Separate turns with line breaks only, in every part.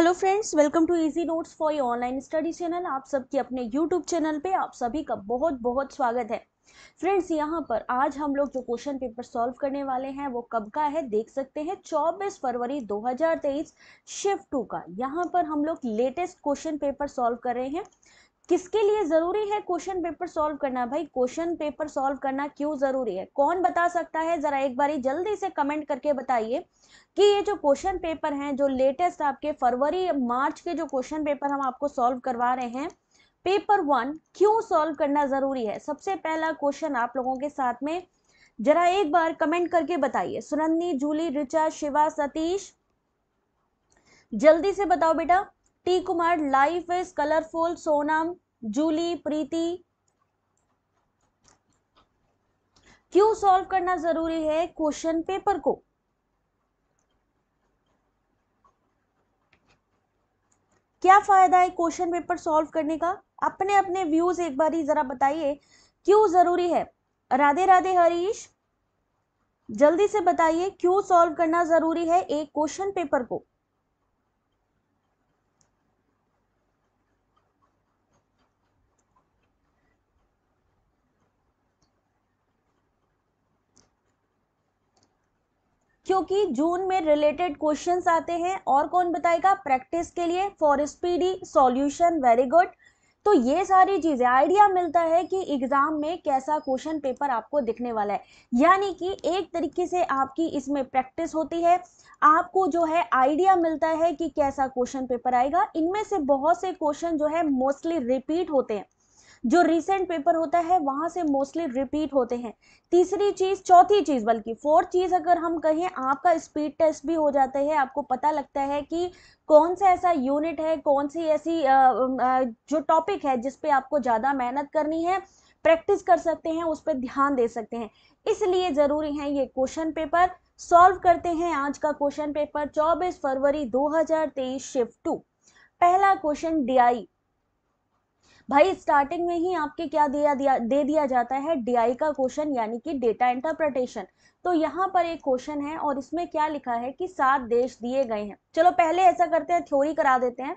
Hello friends, welcome to easy notes for your online study channel. आप सबके अपने YouTube channel पे आप सभी का बहुत बहुत स्वागत है। फ्रेंड्स, यहाँ पर आज हम लोग जो क्वेश्चन पेपर सॉल्व करने वाले हैं वो कब का है देख सकते हैं, 24 फरवरी 2023 शिफ्ट 2 का। यहाँ पर हम लोग लेटेस्ट क्वेश्चन पेपर सॉल्व कर रहे हैं। किसके लिए जरूरी है क्वेश्चन पेपर सॉल्व करना? भाई, क्वेश्चन पेपर सॉल्व करना क्यों जरूरी है? कौन बता सकता है? जरा एक बारी जल्दी से कमेंट करके बताइए कि ये जो क्वेश्चन पेपर हैं, जो लेटेस्ट आपके फरवरी मार्च के जो क्वेश्चन पेपर हम आपको सॉल्व करवा रहे हैं, पेपर 1 क्यों सॉल्व करना जरूरी है। सबसे पहला क्वेश्चन आप लोगों के साथ में जरा एक बार कमेंट करके बताइए। सुनंदी, जूली, रिचा, शिवा, सतीश, जल्दी से बताओ बेटा। T Kumar, life is colourful, Sonam, Julie, Preeti, क्यों सॉल्व करना जरूरी है क्वेश्चन पेपर को? क्या फायदा है क्वेश्चन पेपर सॉल्व करने का? अपने अपने व्यूज एक बार ही जरा बताइए, क्यों जरूरी है। राधे राधे हरीश, जल्दी से बताइए क्यों सॉल्व करना जरूरी है एक क्वेश्चन पेपर को। क्योंकि जून में रिलेटेड क्वेश्चंस आते हैं। और कौन बताएगा? प्रैक्टिस के लिए, for speedy solution. Very good. तो ये सारी चीजें आइडिया मिलता है कि एग्जाम में कैसा क्वेश्चन पेपर आपको दिखने वाला है, यानी कि एक तरीके से आपकी इसमें प्रैक्टिस होती है। आपको जो है आइडिया मिलता है कि कैसा क्वेश्चन पेपर आएगा। इनमें से बहुत से क्वेश्चन जो है मोस्टली रिपीट होते हैं, जो रिसेंट पेपर होता है वहां से मोस्टली रिपीट होते हैं। तीसरी चीज, चौथी चीज, बल्कि फोर्थ चीज अगर हम कहें, आपका स्पीड टेस्ट भी हो जाता है। आपको पता लगता है कि कौन सा ऐसा यूनिट है, कौन सी ऐसी जो टॉपिक है जिस पे आपको ज्यादा मेहनत करनी है, प्रैक्टिस कर सकते हैं, उस पर ध्यान दे सकते हैं। इसलिए जरूरी है ये क्वेश्चन पेपर। सॉल्व करते हैं आज का क्वेश्चन पेपर 24 फरवरी 2023 शिफ्ट 2। पहला क्वेश्चन डीआई। भाई, स्टार्टिंग में ही आपके क्या दे दिया जाता है? डीआई का क्वेश्चन, यानी कि डेटा इंटरप्रिटेशन। तो यहाँ पर एक क्वेश्चन है और इसमें क्या लिखा है कि 7 देश दिए गए हैं। चलो पहले ऐसा करते हैं, थ्योरी करा देते हैं,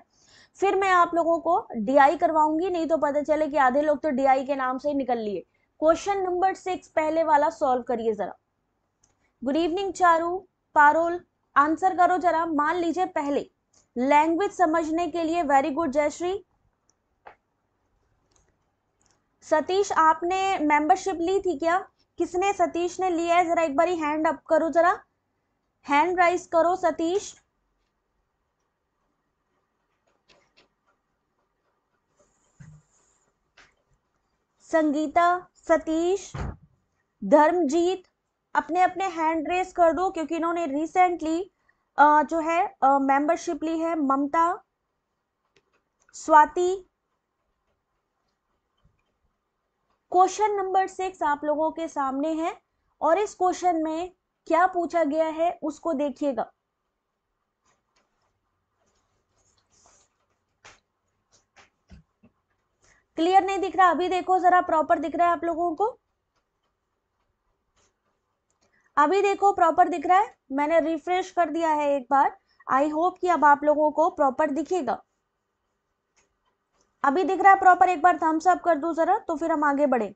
फिर मैं आप लोगों को डीआई करवाऊंगी। नहीं तो पता चले कि आधे लोग तो डीआई के नाम से ही निकल लिए। क्वेश्चन नंबर 6 पहले वाला सॉल्व करिए जरा। Good evening Charu, Parul, answer करो जरा। मान लीजिए पहले लैंग्वेज समझने के लिए, वेरी गुड जयश्री। सतीश, आपने मेंबरशिप ली थी क्या? किसने? सतीश ने लिया है? जरा एक बारी हैंड अप करो, जरा हैंड राइज करो सतीश। संगीता, सतीश, धर्मजीत, अपने अपने हैंड रेस कर दो, क्योंकि इन्होंने रिसेंटली जो है मेंबरशिप ली है। ममता, स्वाति। क्वेश्चन नंबर 6 आप लोगों के सामने है और इस क्वेश्चन में क्या पूछा गया है उसको देखिएगा। क्लियर नहीं दिख रहा? अभी देखो जरा, प्रॉपर दिख रहा है आप लोगों को? अभी देखो प्रॉपर दिख रहा है? मैंने रिफ्रेश कर दिया है एक बार। आई होप कि अब आप लोगों को प्रॉपर दिखेगा। अभी दिख रहा है प्रॉपर? एक बार थम्स अप कर दो जरा, तो फिर हम आगे बढ़े।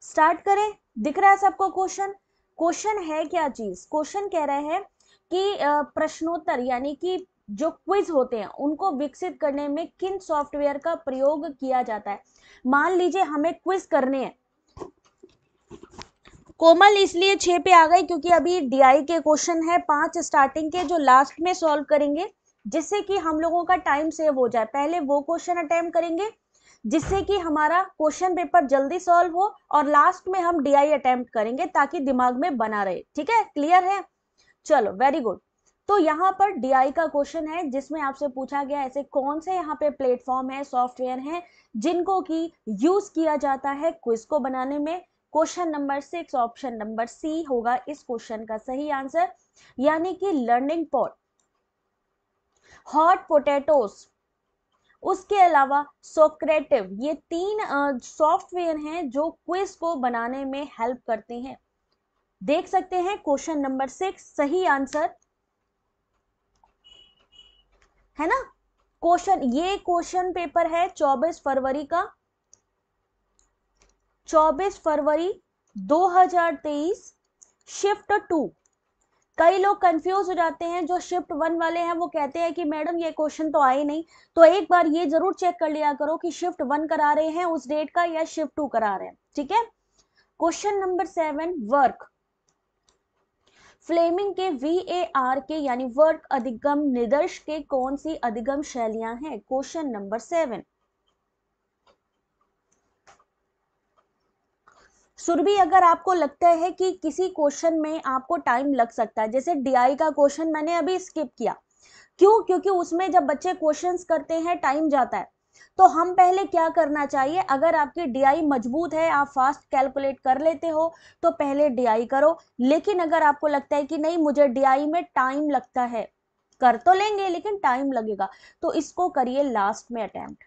स्टार्ट करें? दिख रहा है सबको क्वेश्चन? क्वेश्चन है क्या चीज? क्वेश्चन कह रहे हैं कि प्रश्नोत्तर, यानी कि जो क्विज होते हैं उनको विकसित करने में किन सॉफ्टवेयर का प्रयोग किया जाता है। मान लीजिए हमें क्विज करने हैं। कोमल इसलिए 6 पे आ गई क्योंकि अभी डीआई के क्वेश्चन है 5 स्टार्टिंग के, जो लास्ट में सॉल्व करेंगे, जिससे कि हम लोगों का टाइम सेव हो जाए। पहले वो क्वेश्चन अटेम्प्ट करेंगे जिससे कि हमारा क्वेश्चन पेपर जल्दी सॉल्व हो, और लास्ट में हम डीआई अटेम्प्ट करेंगे ताकि दिमाग में बना रहे। ठीक है? क्लियर है? चलो, वेरी गुड। तो यहाँ पर डीआई का क्वेश्चन है जिसमें आपसे पूछा गया ऐसे कौन से यहाँ पे प्लेटफॉर्म है, सॉफ्टवेयर हैं जिनको की यूज किया जाता है क्विज को बनाने में। Question number 6 option number C होगा इस क्वेश्चन का सही आंसर, यानी कि लर्निंग पॉड, हॉट पोटैटोस, उसके अलावा सोक्रेटिव। ये 3 सॉफ्टवेयर हैं जो क्विज को बनाने में हेल्प करते हैं। देख सकते हैं क्वेश्चन नंबर 6 सही आंसर है ना। ये क्वेश्चन पेपर है 24 फरवरी का, 24 फरवरी 2023, शिफ्ट 2। कई लोग कंफ्यूज हो जाते हैं, जो शिफ्ट 1 वाले हैं वो कहते हैं कि मैडम ये क्वेश्चन तो आए नहीं, तो एक बार ये जरूर चेक कर लिया करो कि शिफ्ट 1 करा रहे हैं उस डेट का या शिफ्ट 2 करा रहे हैं, ठीक है। Question number 7 work. फ्लेमिंग के VAR के यानी वर्क अधिगम निदर्श के कौन सी अधिगम शैलियां हैं? Question number 7। सुरभि, अगर आपको लगता है कि किसी क्वेश्चन में आपको टाइम लग सकता है, जैसे DI का क्वेश्चन मैंने अभी स्किप किया, क्यों? क्योंकि उसमें जब बच्चे क्वेश्चंस करते हैं टाइम जाता है, तो हम पहले क्या करना चाहिए, अगर आपकी DI मजबूत है, आप फास्ट कैलकुलेट कर लेते हो, तो पहले DI करो। लेकिन अगर आपको लगता है कि नहीं मुझे DI में टाइम लगता है, कर तो लेंगे लेकिन टाइम लगेगा, तो इसको करिए लास्ट में अटेम्प्ट।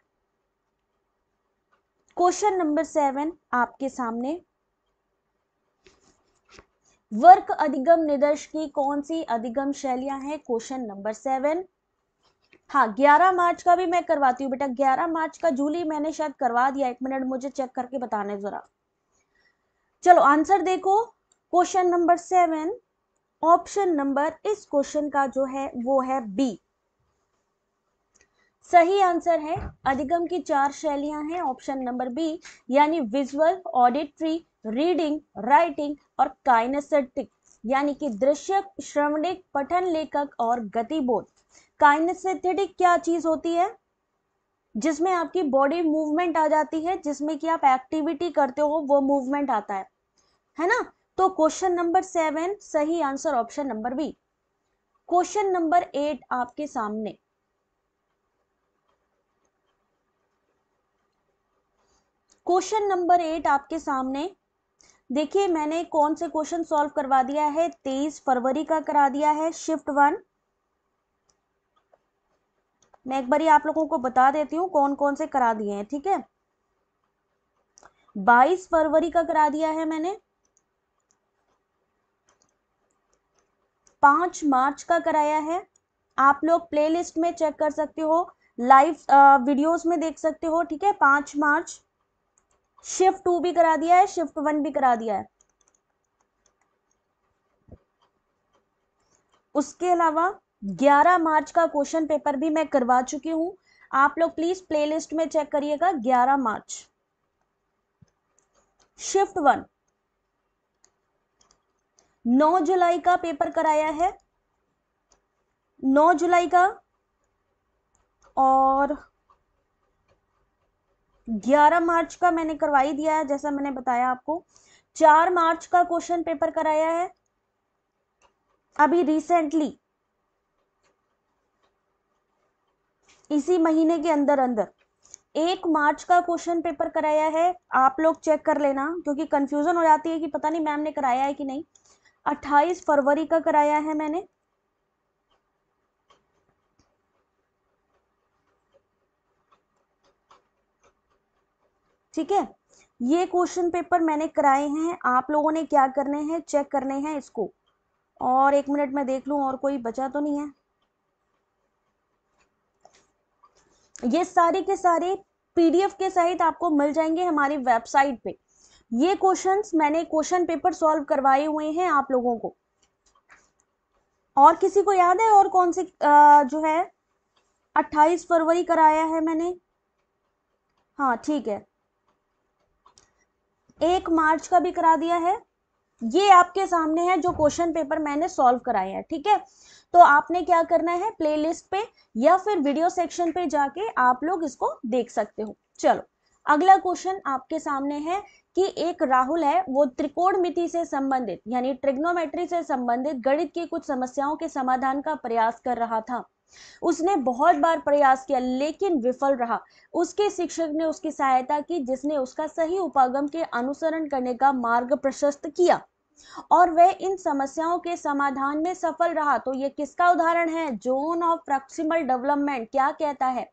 क्वेश्चन नंबर 7 आपके सामने, वर्क अधिगम निदर्श की कौन सी अधिगम शैलियां हैं? Question number 7। हाँ, 11 मार्च का भी मैं करवाती हूँ बेटा, 11 मार्च का जूली मैंने शायद करवा दिया, 1 मिनट मुझे चेक करके बताने जरा। चलो आंसर देखो, क्वेश्चन नंबर 7 ऑप्शन नंबर इस क्वेश्चन का जो है वो है बी, सही आंसर है। अधिगम की 4 शैलियां हैं, ऑप्शन नंबर बी, यानी विजुअल, ऑडिटरी, रीडिंग, राइटिंग और काइनेस्थेटिक, यानी कि दृश्य, श्रवणिक, पठन लेखक और गतिबोध। काइनेस्थेटिक क्या चीज होती है? जिसमें आपकी बॉडी मूवमेंट आ जाती है, जिसमें कि आप एक्टिविटी करते हो वो मूवमेंट आता है ना। तो क्वेश्चन नंबर 7 सही answer option number B. Question number 8 आपके सामने, क्वेश्चन नंबर 8 आपके सामने देखिए, मैंने कौन से क्वेश्चन सॉल्व करवा दिया है, 23 फरवरी का करा दिया है शिफ्ट 1। मैं एक बार आप लोगों को बता देती हूँ कौन कौन से करा दिए हैं, ठीक है। 22 फरवरी का करा दिया है मैंने, 5 मार्च का कराया है। आप लोग प्लेलिस्ट में चेक कर सकते हो, लाइव वीडियोस में देख सकते हो, ठीक है। 5 मार्च शिफ्ट 2 भी करा दिया है, शिफ्ट 1 भी करा दिया है। उसके अलावा 11 मार्च का क्वेश्चन पेपर भी मैं करवा चुकी हूं, आप लोग प्लीज प्लेलिस्ट में चेक करिएगा। 11 मार्च शिफ्ट 1। 9 जुलाई का पेपर कराया है, 9 जुलाई का, और 11 मार्च का मैंने करवाई दिया है, जैसा मैंने बताया आपको। 4 मार्च का क्वेश्चन पेपर कराया है अभी रिसेंटली, इसी महीने के अंदर अंदर। 1 मार्च का क्वेश्चन पेपर कराया है, आप लोग चेक कर लेना, क्योंकि कंफ्यूजन हो जाती है कि पता नहीं मैम ने कराया है कि नहीं। 28 फरवरी का कराया है मैंने, ठीक है। ये क्वेश्चन पेपर मैंने कराए हैं, आप लोगों ने क्या करने हैं, चेक करने हैं इसको। और 1 मिनट में देख लूं और कोई बचा तो नहीं है। ये सारे के सारे PDF के सहित आपको मिल जाएंगे हमारी वेबसाइट पे। ये क्वेश्चंस मैंने क्वेश्चन पेपर सॉल्व करवाए हुए हैं आप लोगों को। और किसी को याद है और कौन से जो है 28 फरवरी कराया है मैंने? हाँ ठीक है, 1 मार्च का भी करा दिया है। ये आपके सामने है जो क्वेश्चन पेपर मैंने सॉल्व कराए हैं, ठीक है। तो आपने क्या करना है, प्लेलिस्ट पे या फिर वीडियो सेक्शन पे जाके आप लोग इसको देख सकते हो। चलो अगला क्वेश्चन आपके सामने है कि एक राहुल है, वो त्रिकोणमिति से संबंधित यानी ट्रिग्नोमेट्री से संबंधित गणित की कुछ समस्याओं के समाधान का प्रयास कर रहा था। उसने बहुत बार प्रयास किया लेकिन विफल रहा। उसके शिक्षक ने उसकी सहायता की, जिसने उसका सही उपागम के अनुसरण करने का मार्ग प्रशस्त किया और वह इन समस्याओं के समाधान में सफल रहा। तो ये किसका उदाहरण है? जोन ऑफ प्रॉक्सिमल डेवलपमेंट क्या कहता है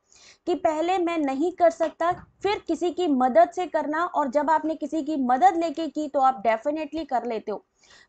कि पहले मैं नहीं कर सकता, फिर किसी की मदद से करना, और जब आपने किसी की मदद लेके की तो आप डेफिनेटली कर लेते हो।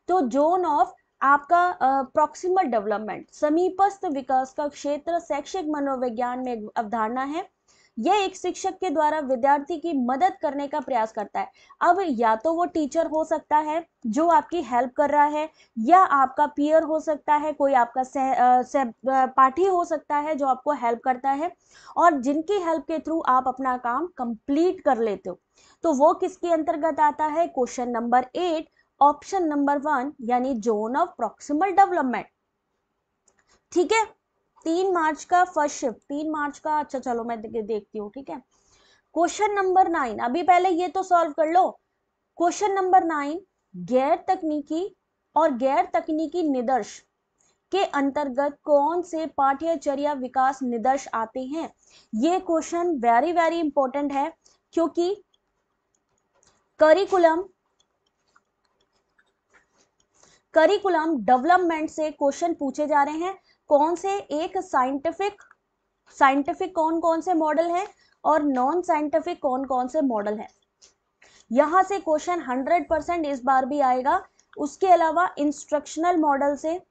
तो जोन ऑफ आपका प्रॉक्सिमल डेवलपमेंट, समीपस्थ विकास का क्षेत्र, शैक्षिक मनोविज्ञान में एक अवधारणा है। यह एक शिक्षक के द्वारा विद्यार्थी की मदद करने का प्रयास करता है। अब या तो वो टीचर हो सकता है जो आपकी हेल्प कर रहा है, या आपका पीयर हो सकता है, कोई आपका सहपाठी हो सकता है जो आपको हेल्प करता है, और जिनकी हेल्प के थ्रू आप अपना काम कंप्लीट कर लेते हो। तो वो किसके अंतर्गत आता है? क्वेश्चन नंबर 8 ऑप्शन नंबर 1, यानी जोन ऑफ प्रॉक्सिमल डेवलपमेंट। ठीक है, 3 मार्च का फर्स्ट शिफ्ट, 3 मार्च का, अच्छा चलो मैं देखती हूँ। ठीक है, क्वेश्चन नंबर 9, अभी पहले ये तो सॉल्व कर लो। क्वेश्चन नंबर 9, गैर तकनीकी और गैर तकनीकी निदर्श के अंतर्गत कौन से पाठ्यचर्या विकास निदर्श आते हैं? ये क्वेश्चन वेरी वेरी इंपॉर्टेंट है, क्योंकि करिकुलम डेवलपमेंट से क्वेश्चन पूछे जा रहे हैं। कौन से? एक साइंटिफिक कौन कौन से मॉडल है, और नॉन साइंटिफिक कौन कौन से मॉडल है। यहां से क्वेश्चन 100% इस बार भी आएगा। उसके अलावा इंस्ट्रक्शनल मॉडल से,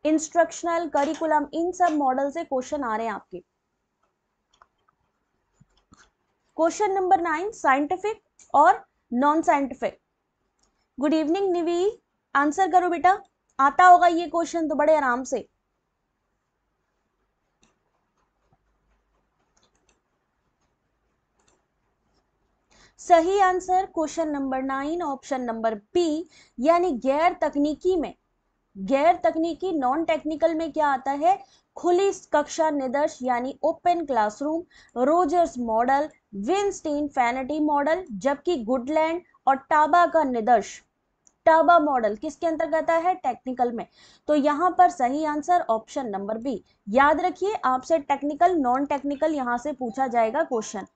इंस्ट्रक्शनल, करिकुलम, इन सब मॉडल से क्वेश्चन आ रहे हैं आपके। क्वेश्चन नंबर 9, साइंटिफिक और non scientific. Good evening Nivi, answer करो बेटा, आता होगा ये क्वेश्चन तो बड़े आराम से। सही answer question number 9 option number B, यानी गैर तकनीकी में, गैर तकनीकी नॉन टेक्निकल में क्या आता है? खुली कक्षा निदर्श यानी open classroom, Rogers model, Weinstein Fantini model, जबकि गुडलैंड और टाबा का निदर्श, टाबा मॉडल किसके अंतर्गत है? टेक्निकल में। तो यहां पर सही आंसर ऑप्शन नंबर बी। याद रखिए, आपसे टेक्निकल नॉन टेक्निकल यहां से पूछा जाएगा क्वेश्चन।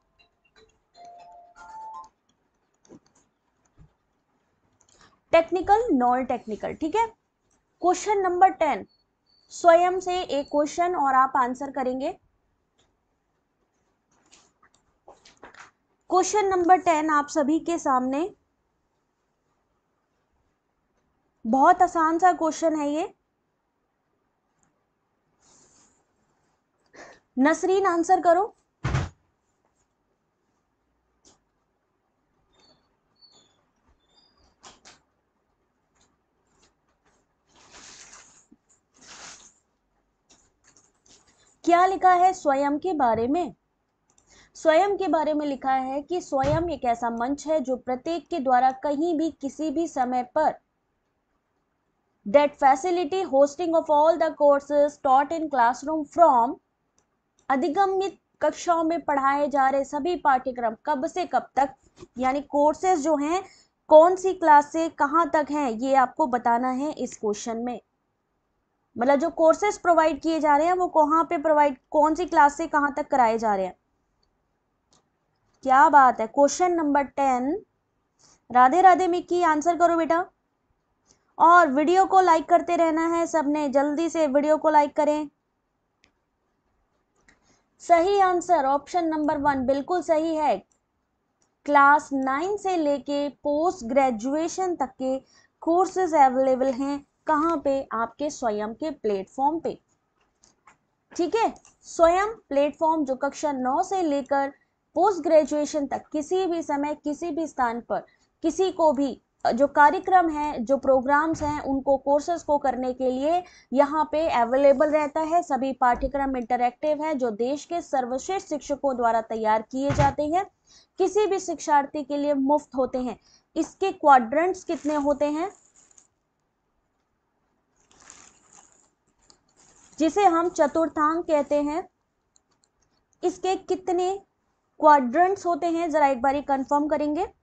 टेक्निकल नॉन टेक्निकल, ठीक है। क्वेश्चन नंबर 10, स्वयं से एक क्वेश्चन और आप आंसर करेंगे। क्वेश्चन नंबर 10 आप सभी के सामने, बहुत आसान सा क्वेश्चन है ये। नसरीन आंसर करो। क्या लिखा है स्वयं के बारे में? स्वयं के बारे में लिखा है कि स्वयं एक ऐसा मंच है जो प्रत्येक के द्वारा कहीं भी किसी भी समय पर that facility hosting of all the courses taught in classroom from, अधिगमित कक्षाओं में पढ़ाए जा रहे सभी पाठ्यक्रम कब से कब तक, यानी कोर्सेज जो हैं कौन सी क्लास से कहां तक हैं, ये आपको बताना है इस क्वेश्चन में। मतलब जो कोर्सेज प्रोवाइड किए जा रहे हैं वो कहां पे प्रोवाइड, कौन सी क्लास से कहां तक कराए जा रहे हैं। क्या बात है। Question number 10, Radhe Radhe Mickey, answer करो बेटा, और वीडियो को लाइक करते रहना है सबने, जल्दी से वीडियो को लाइक करें। सही आंसर ऑप्शन नंबर 1 बिल्कुल सही है। क्लास 9 से लेके पोस्ट ग्रेजुएशन तक के कोर्सेज अवेलेबल हैं। कहां पे? आपके स्वयं के प्लेटफॉर्म पे। ठीक है, स्वयं प्लेटफॉर्म जो कक्षा 9 से लेकर पोस्ट ग्रेजुएशन तक किसी भी समय किसी भी स्थान पर किसी को भी जो कार्यक्रम है, जो प्रोग्राम्स हैं, उनको कोर्सेज को करने के लिए यहाँ पे अवेलेबल रहता है। सभी पाठ्यक्रम इंटरैक्टिव है, जो देश के सर्वश्रेष्ठ शिक्षकों द्वारा तैयार किए जाते हैं, किसी भी शिक्षार्थी के लिए मुफ्त होते हैं। इसके क्वाड्रेंट्स कितने होते हैं, जिसे हम चतुर्थांक कहते हैं, इसके कितने क्वाड्रेंट्स होते हैं, जरा एक बारी कंफर्म करेंगे।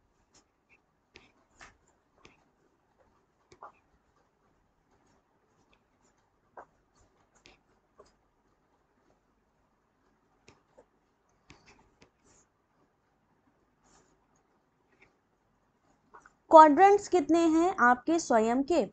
क्वाड्रेंट्स कितने हैं आपके स्वयं के?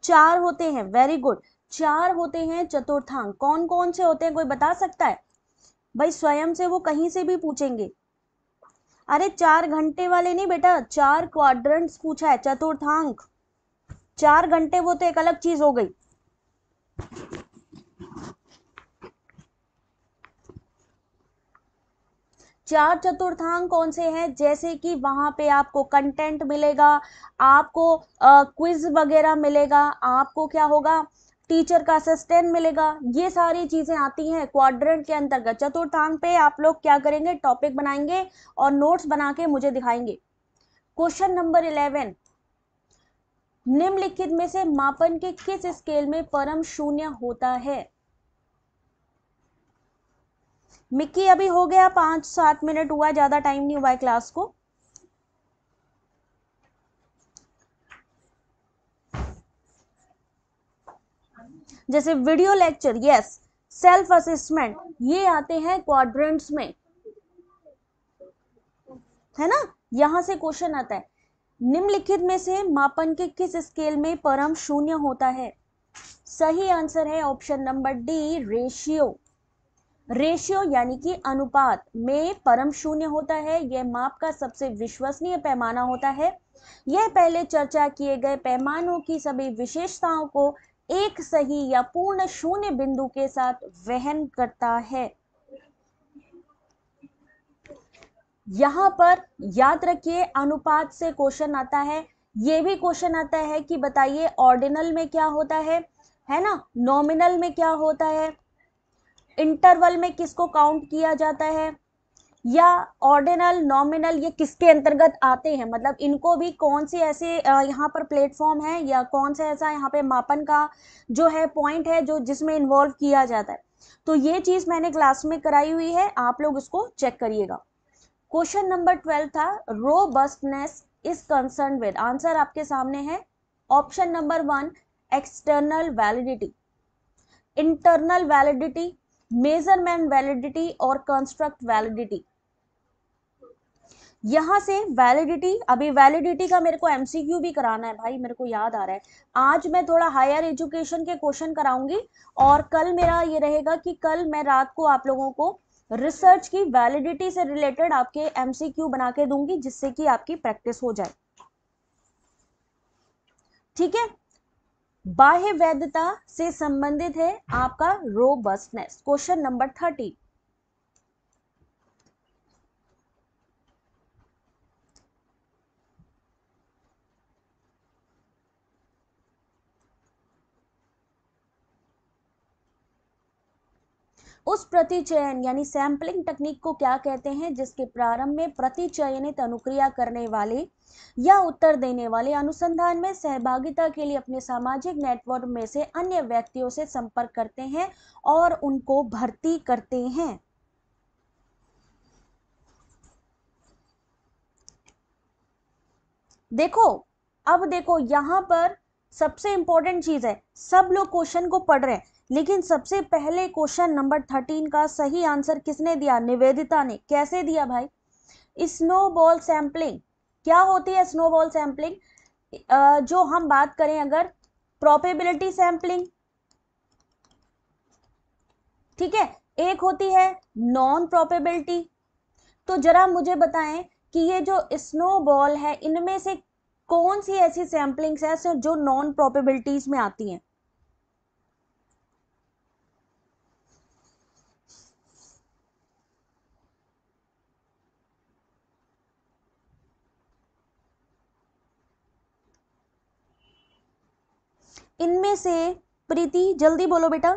4 होते हैं, वेरी गुड, 4 होते हैं चतुर्थांक। कौन कौन से होते हैं, कोई बता सकता है भाई? स्वयं से वो कहीं से भी पूछेंगे। अरे 4 घंटे वाले नहीं बेटा, 4 क्वाड्रेंट्स पूछा है, चतुर्थांक। 4 घंटे वो तो एक अलग चीज हो गई। चार चतुर्थांक कौन से हैं? जैसे कि वहां पे आपको कंटेंट मिलेगा, आपको क्विज वगैरह मिलेगा, आपको क्या होगा, टीचर का असिस्टेंट मिलेगा, ये सारी चीजें आती हैं क्वाड्रेंट के अंतर्गत। चतुर्थांक पे आप लोग क्या करेंगे, टॉपिक बनाएंगे और नोट्स बना के मुझे दिखाएंगे। क्वेश्चन नंबर 11, निम्नलिखित में से मापन के किस स्केल में परम शून्य होता है? मिक्की अभी हो गया 5-7 मिनट हुआ, ज्यादा टाइम नहीं हुआ है क्लास को। जैसे video lecture, yes, self assessment, ये आते हैं क्वाड्रेंट्स में, है ना। यहां से क्वेश्चन आता है, निम्नलिखित में से मापन के किस स्केल में परम शून्य होता है? सही आंसर है option number D, ratio. Ratio यानी कि अनुपात में परम शून्य होता है। यह माप का सबसे विश्वसनीय पैमाना होता है। यह पहले चर्चा किए गए पैमानों की सभी विशेषताओं को एक सही या पूर्ण शून्य बिंदु के साथ वहन करता है। यहां पर याद रखिए, अनुपात से क्वेश्चन आता है। ये भी क्वेश्चन आता है कि बताइए ऑर्डिनल में क्या होता है ना, नॉमिनल में क्या होता है, इंटरवल में किसको काउंट किया जाता है, या ऑर्डिनल, नॉमिनल, ये किसके अंतर्गत आते हैं, मतलब इनको भी कौन से ऐसे यहाँ पर प्लेटफॉर्म है या कौन से ऐसा यहाँ पे मापन का जो है पॉइंट है जो जिसमें इन्वॉल्व किया जाता है। तो ये चीज मैंने क्लास में कराई हुई है, आप लोग इसको चेक करिएगा। क्वेश्चन नंबर 12 था, robustness is concern with, answer आपके सामने है option number 1, external validity, internal validity, measurement validity और कंस्ट्रक्ट वैलिडिटी। यहां से वैलिडिटी, अभी वैलिडिटी का मेरे को एमसीक्यू भी कराना है भाई, मेरे को याद आ रहा है। आज मैं थोड़ा हायर एजुकेशन के क्वेश्चन कराऊंगी और कल मेरा ये रहेगा कि कल मैं रात को आप लोगों को रिसर्च की वैलिडिटी से रिलेटेड आपके एमसीक्यू बना के दूंगी, जिससे कि आपकी प्रैक्टिस हो जाए, ठीक है। बाह्य वैधता से संबंधित है आपका रोबस्टनेस। क्वेश्चन नंबर 30, उस प्रतिचयन यानी सैंपलिंग तकनीक को क्या कहते हैं जिसके प्रारंभ में प्रतिचयनित अनुक्रिया करने वाले या उत्तर देने वाले अनुसंधान में सहभागिता के लिए अपने सामाजिक नेटवर्क में से अन्य व्यक्तियों से संपर्क करते हैं और उनको भर्ती करते हैं? देखो, अब देखो यहां पर सबसे इंपॉर्टेंट चीज है, सब लोग क्वेश्चन को पढ़ रहे हैं, लेकिन सबसे पहले क्वेश्चन नंबर 13 का सही आंसर किसने दिया? निवेदिता ने। कैसे दिया भाई? Snowball sampling. क्या होती है स्नोबॉल सैंपलिंग? जो हम बात करें अगर, प्रोबेबिलिटी सैंपलिंग, ठीक है, एक होती है नॉन प्रोबेबिलिटी। तो जरा मुझे बताएं कि ये जो स्नोबॉल है, इनमें से कौन सी ऐसी सैंपलिंग्स है जो नॉन प्रोबेबिलिटीज में आती हैं? इनमें से प्रीति जल्दी बोलो बेटा,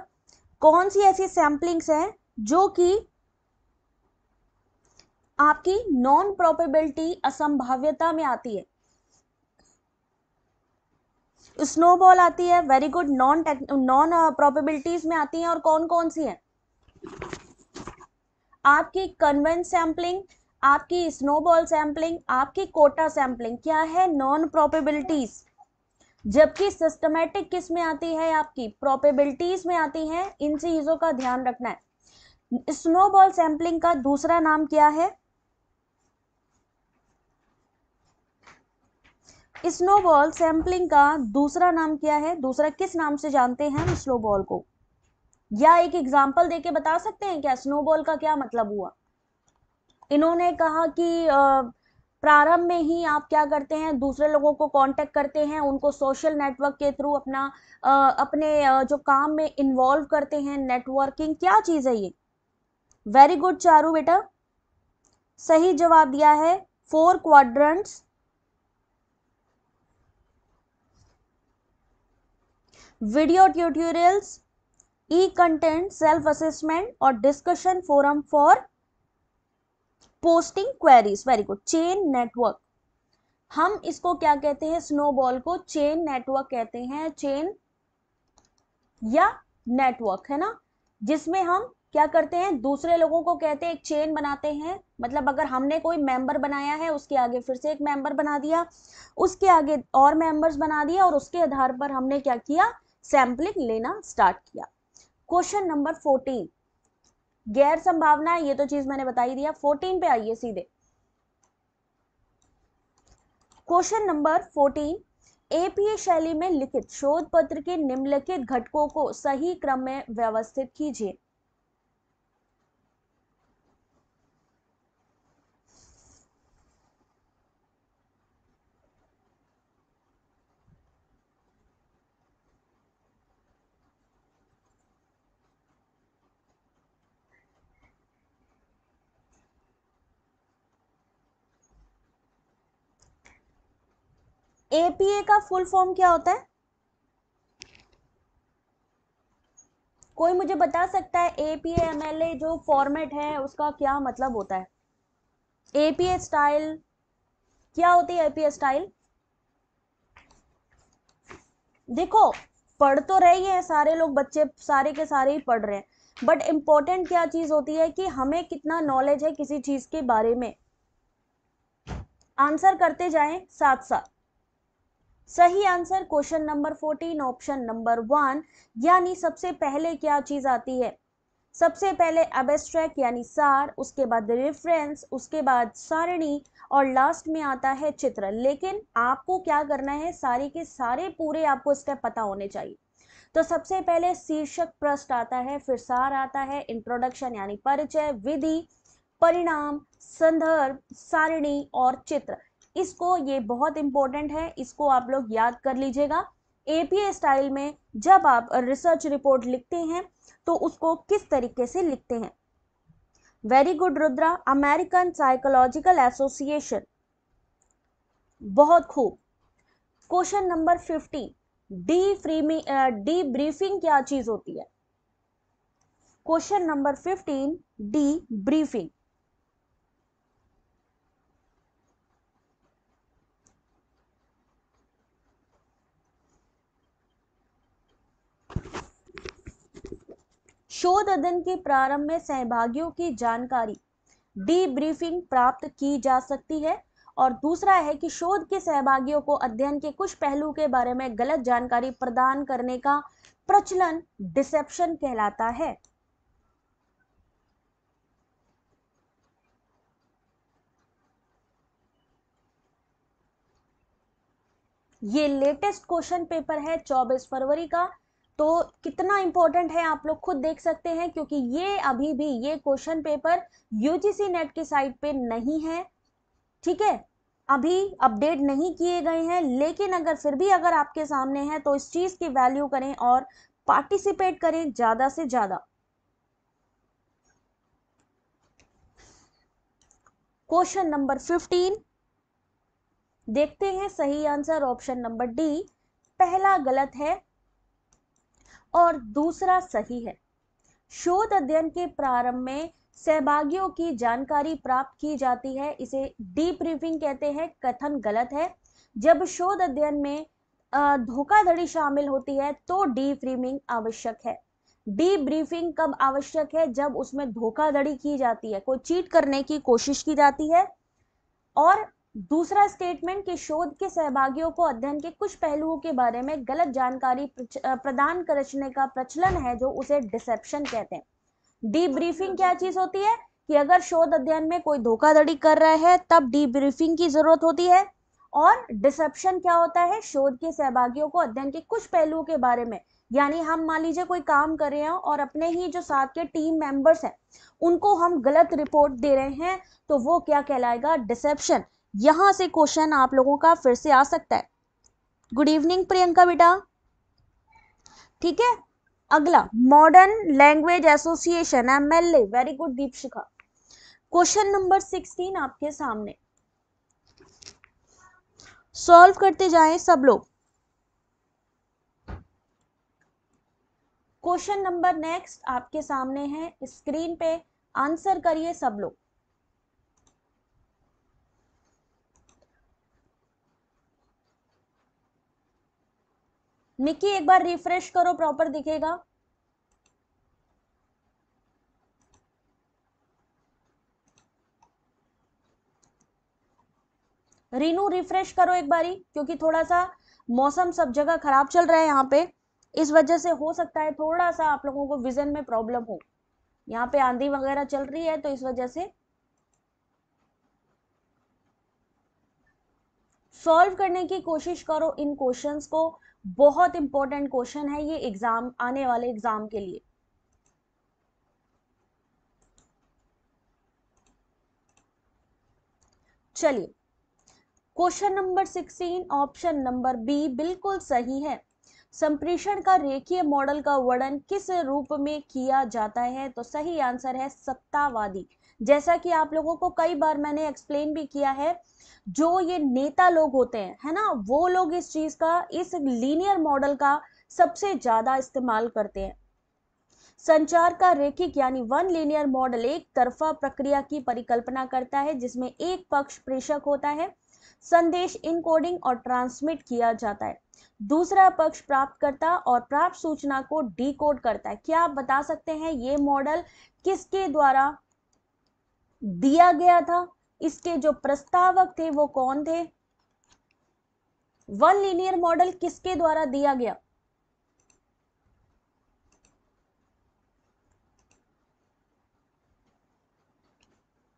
कौन सी ऐसी सैंपलिंग्स हैं जो कि आपकी नॉन प्रोबेबिलिटी, असंभाव्यता में आती है? स्नोबॉल आती है, वेरी गुड, नॉन प्रोबेबिलिटीज में आती हैं, और कौन कौन सी है? आपकी कन्वेंस सैंपलिंग, आपकी स्नोबॉल सैंपलिंग, आपकी कोटा सैंपलिंग, क्या है? Non probabilities. जबकि सिस्टमैटिक किस में आती है? आपकी प्रोबेबिलिटीज में आती है। इन चीजों का ध्यान रखना है। स्नोबॉल सैंपलिंग का दूसरा नाम क्या है? स्नोबॉल सैंपलिंग का दूसरा नाम क्या है? दूसरा किस नाम से जानते हैं हम स्नोबॉल को? या एक एग्जाम्पल देके बता सकते हैं क्या स्नोबॉल का क्या मतलब हुआ? इन्होंने कहा कि प्रारंभ में ही आप क्या करते हैं, दूसरे लोगों को कांटेक्ट करते हैं, उनको सोशल नेटवर्क के थ्रू अपने जो काम में इन्वॉल्व करते हैं। नेटवर्किंग क्या चीज है ये? वेरी गुड चारू बेटा, सही जवाब दिया है 4 क्वाड्रेंट्स, वीडियो ट्यूटोरियल्स, ई कंटेंट, सेल्फ असेसमेंट और discussion forum for posting queries. Very good, chain network. हम इसको क्या कहते हैं? स्नोबॉल को चेन नेटवर्क कहते हैं। चेन या नेटवर्क है ना, जिसमें हम क्या करते हैं, दूसरे लोगों को कहते हैं, एक चेन बनाते हैं। मतलब अगर हमने कोई मेंबर बनाया है, उसके आगे फिर से एक मेंबर बना दिया, उसके आगे और मेंबर्स बना दिया, और उसके आधार पर हमने क्या किया? सैंपलिंग लेना स्टार्ट किया। क्वेश्चन नंबर 14, गैर संभावना, ये तो चीज मैंने बता ही दिया। 14 पे आइए सीधे। क्वेश्चन नंबर 14, एपीए शैली में लिखित शोध पत्र के निम्नलिखित घटकों को सही क्रम में व्यवस्थित कीजिए। एपीए का फुल फॉर्म क्या होता है? कोई मुझे बता सकता है एपीए एमएलए जो फॉर्मेट है उसका क्या मतलब होता है? एपीए स्टाइल क्या होती है? एपीए स्टाइल देखो, पढ़ तो रही है सारे लोग, बच्चे सारे के सारे ही पढ़ रहे हैं, बट इंपॉर्टेंट क्या चीज होती है कि हमें कितना नॉलेज है किसी चीज के बारे में। आंसर करते जाएं साथ साथ। सही answer question number 14 option number 1, यानी सबसे पहले क्या चीज आती है? सबसे पहले एब्स्ट्रैक्ट यानी सार, उसके बाद रेफरेंस, उसके बाद सारणी, और लास्ट में आता है चित्र। लेकिन आपको क्या करना है, सारे के सारे पूरे आपको स्टेप पता होने चाहिए। तो सबसे पहले शीर्षक पृष्ठ आता है, फिर सार आता है, इंट्रोडक्शन यानी परिचय, विधि, परिणाम, संदर्भ, सारणी और चित्र। इसको, ये बहुत इंपॉर्टेंट है, इसको आप लोग याद कर लीजिएगा। एपीए स्टाइल में जब आप रिसर्च रिपोर्ट लिखते हैं तो उसको किस तरीके से लिखते हैं। Very good Rudra, American psychological association, बहुत खूब। क्वेश्चन नंबर 50, डी ब्रीफिंग क्या चीज होती है? Question number 15, D briefing. शोध अध्ययन के प्रारंभ में सहभागियों की जानकारी डीब्रीफिंग प्राप्त की जा सकती है। और दूसरा है कि शोध के सहभागियों को अध्ययन के कुछ पहलू के बारे में गलत जानकारी प्रदान करने का प्रचलन डिसेप्शन कहलाता है। ये लेटेस्ट क्वेश्चन पेपर है 24 फरवरी का, तो कितना इंपॉर्टेंट है आप लोग खुद देख सकते हैं, क्योंकि ये अभी भी ये क्वेश्चन पेपर यूजीसी नेट की साइट पे नहीं है, ठीक है, अभी अपडेट नहीं किए गए हैं। लेकिन अगर फिर भी अगर आपके सामने है तो इस चीज की वैल्यू करें और पार्टिसिपेट करें ज्यादा से ज्यादा। क्वेश्चन नंबर 15 देखते हैं। सही आंसर ऑप्शन नंबर डी, पहला गलत है और दूसरा सही है। शोध अध्ययन के प्रारंभ में सहभागियों की जानकारी प्राप्त की जाती है, इसे डीब्रीफिंग कहते हैं, कथन गलत है। जब शोध अध्ययन में धोखाधड़ी शामिल होती है तो डीब्रीफिंग आवश्यक है। डीब्रीफिंग कब आवश्यक है? जब उसमें धोखाधड़ी की जाती है, कोई चीट करने की कोशिश की जाती है। और दूसरा स्टेटमेंट कि शोध के सहभागियों को अध्ययन के कुछ पहलुओं के बारे में गलत जानकारी प्रदान करने का प्रचलन है, जो उसे डिसेप्शन कहते हैं। डीब्रीफिंग क्या चीज होती है कि अगर शोध अध्ययन में कोई धोखाधड़ी कर रहा है तब डीब्रीफिंग की जरूरत होती है, और डिसेप्शन क्या होता है, शोध के सहभागियों को अध्ययन के कुछ पहलुओं के बारे में, यानी हम मान लीजिए कोई काम कर रहे हैं और अपने ही जो साथ के टीम मेंबर्स हैं उनको हम गलत रिपोर्ट दे रहे हैं, तो वो क्या कहलाएगा, डिसेप्शन। यहां से क्वेश्चन आप लोगों का फिर से आ सकता है। गुड इवनिंग प्रियंका बेटा, ठीक है। अगला, modern language association, MLA, very good Deepshikha. Question number 16 आपके सामने, सॉल्व करते जाएं सब लोग। क्वेश्चन नंबर नेक्स्ट आपके सामने है स्क्रीन पे, आंसर करिए सब लोग। निकी एक बार रिफ्रेश करो, प्रॉपर दिखेगा। रीनू रिफ्रेश करो एक बारी, क्योंकि थोड़ा सा मौसम सब जगह खराब चल रहा है यहाँ पे, इस वजह से हो सकता है थोड़ा सा आप लोगों को विजन में प्रॉब्लम हो। यहाँ पे आंधी वगैरह चल रही है तो इस वजह से। सॉल्व करने की कोशिश करो इन क्वेश्चंस को, बहुत इंपॉर्टेंट क्वेश्चन है ये एग्जाम, आने वाले एग्जाम के लिए। चलिए, question number 16 option number B बिल्कुल सही है। संप्रेषण का रेखीय मॉडल का वर्णन किस रूप में किया जाता है, तो सही आंसर है सत्तावादी। जैसा कि आप लोगों को कई बार मैंने एक्सप्लेन भी किया है, जो ये नेता लोग होते हैं, है ना, वो लोग इस चीज का, इस लीनियर मॉडल का सबसे ज्यादा इस्तेमाल करते हैं। संचार का रेखिक यानी वन लीनियर मॉडल एक तरफा प्रक्रिया की परिकल्पना करता है, जिसमें एक पक्ष प्रेषक होता है, संदेश इनकोडिंग और ट्रांसमिट किया जाता है, दूसरा पक्ष प्राप्तकर्ता और प्राप्त सूचना को डिकोड करता है। क्या आप बता सकते हैं ये मॉडल किसके द्वारा दिया गया था, इसके जो प्रस्तावक थे वो कौन थे? वन लीनियर मॉडल किसके द्वारा दिया गया?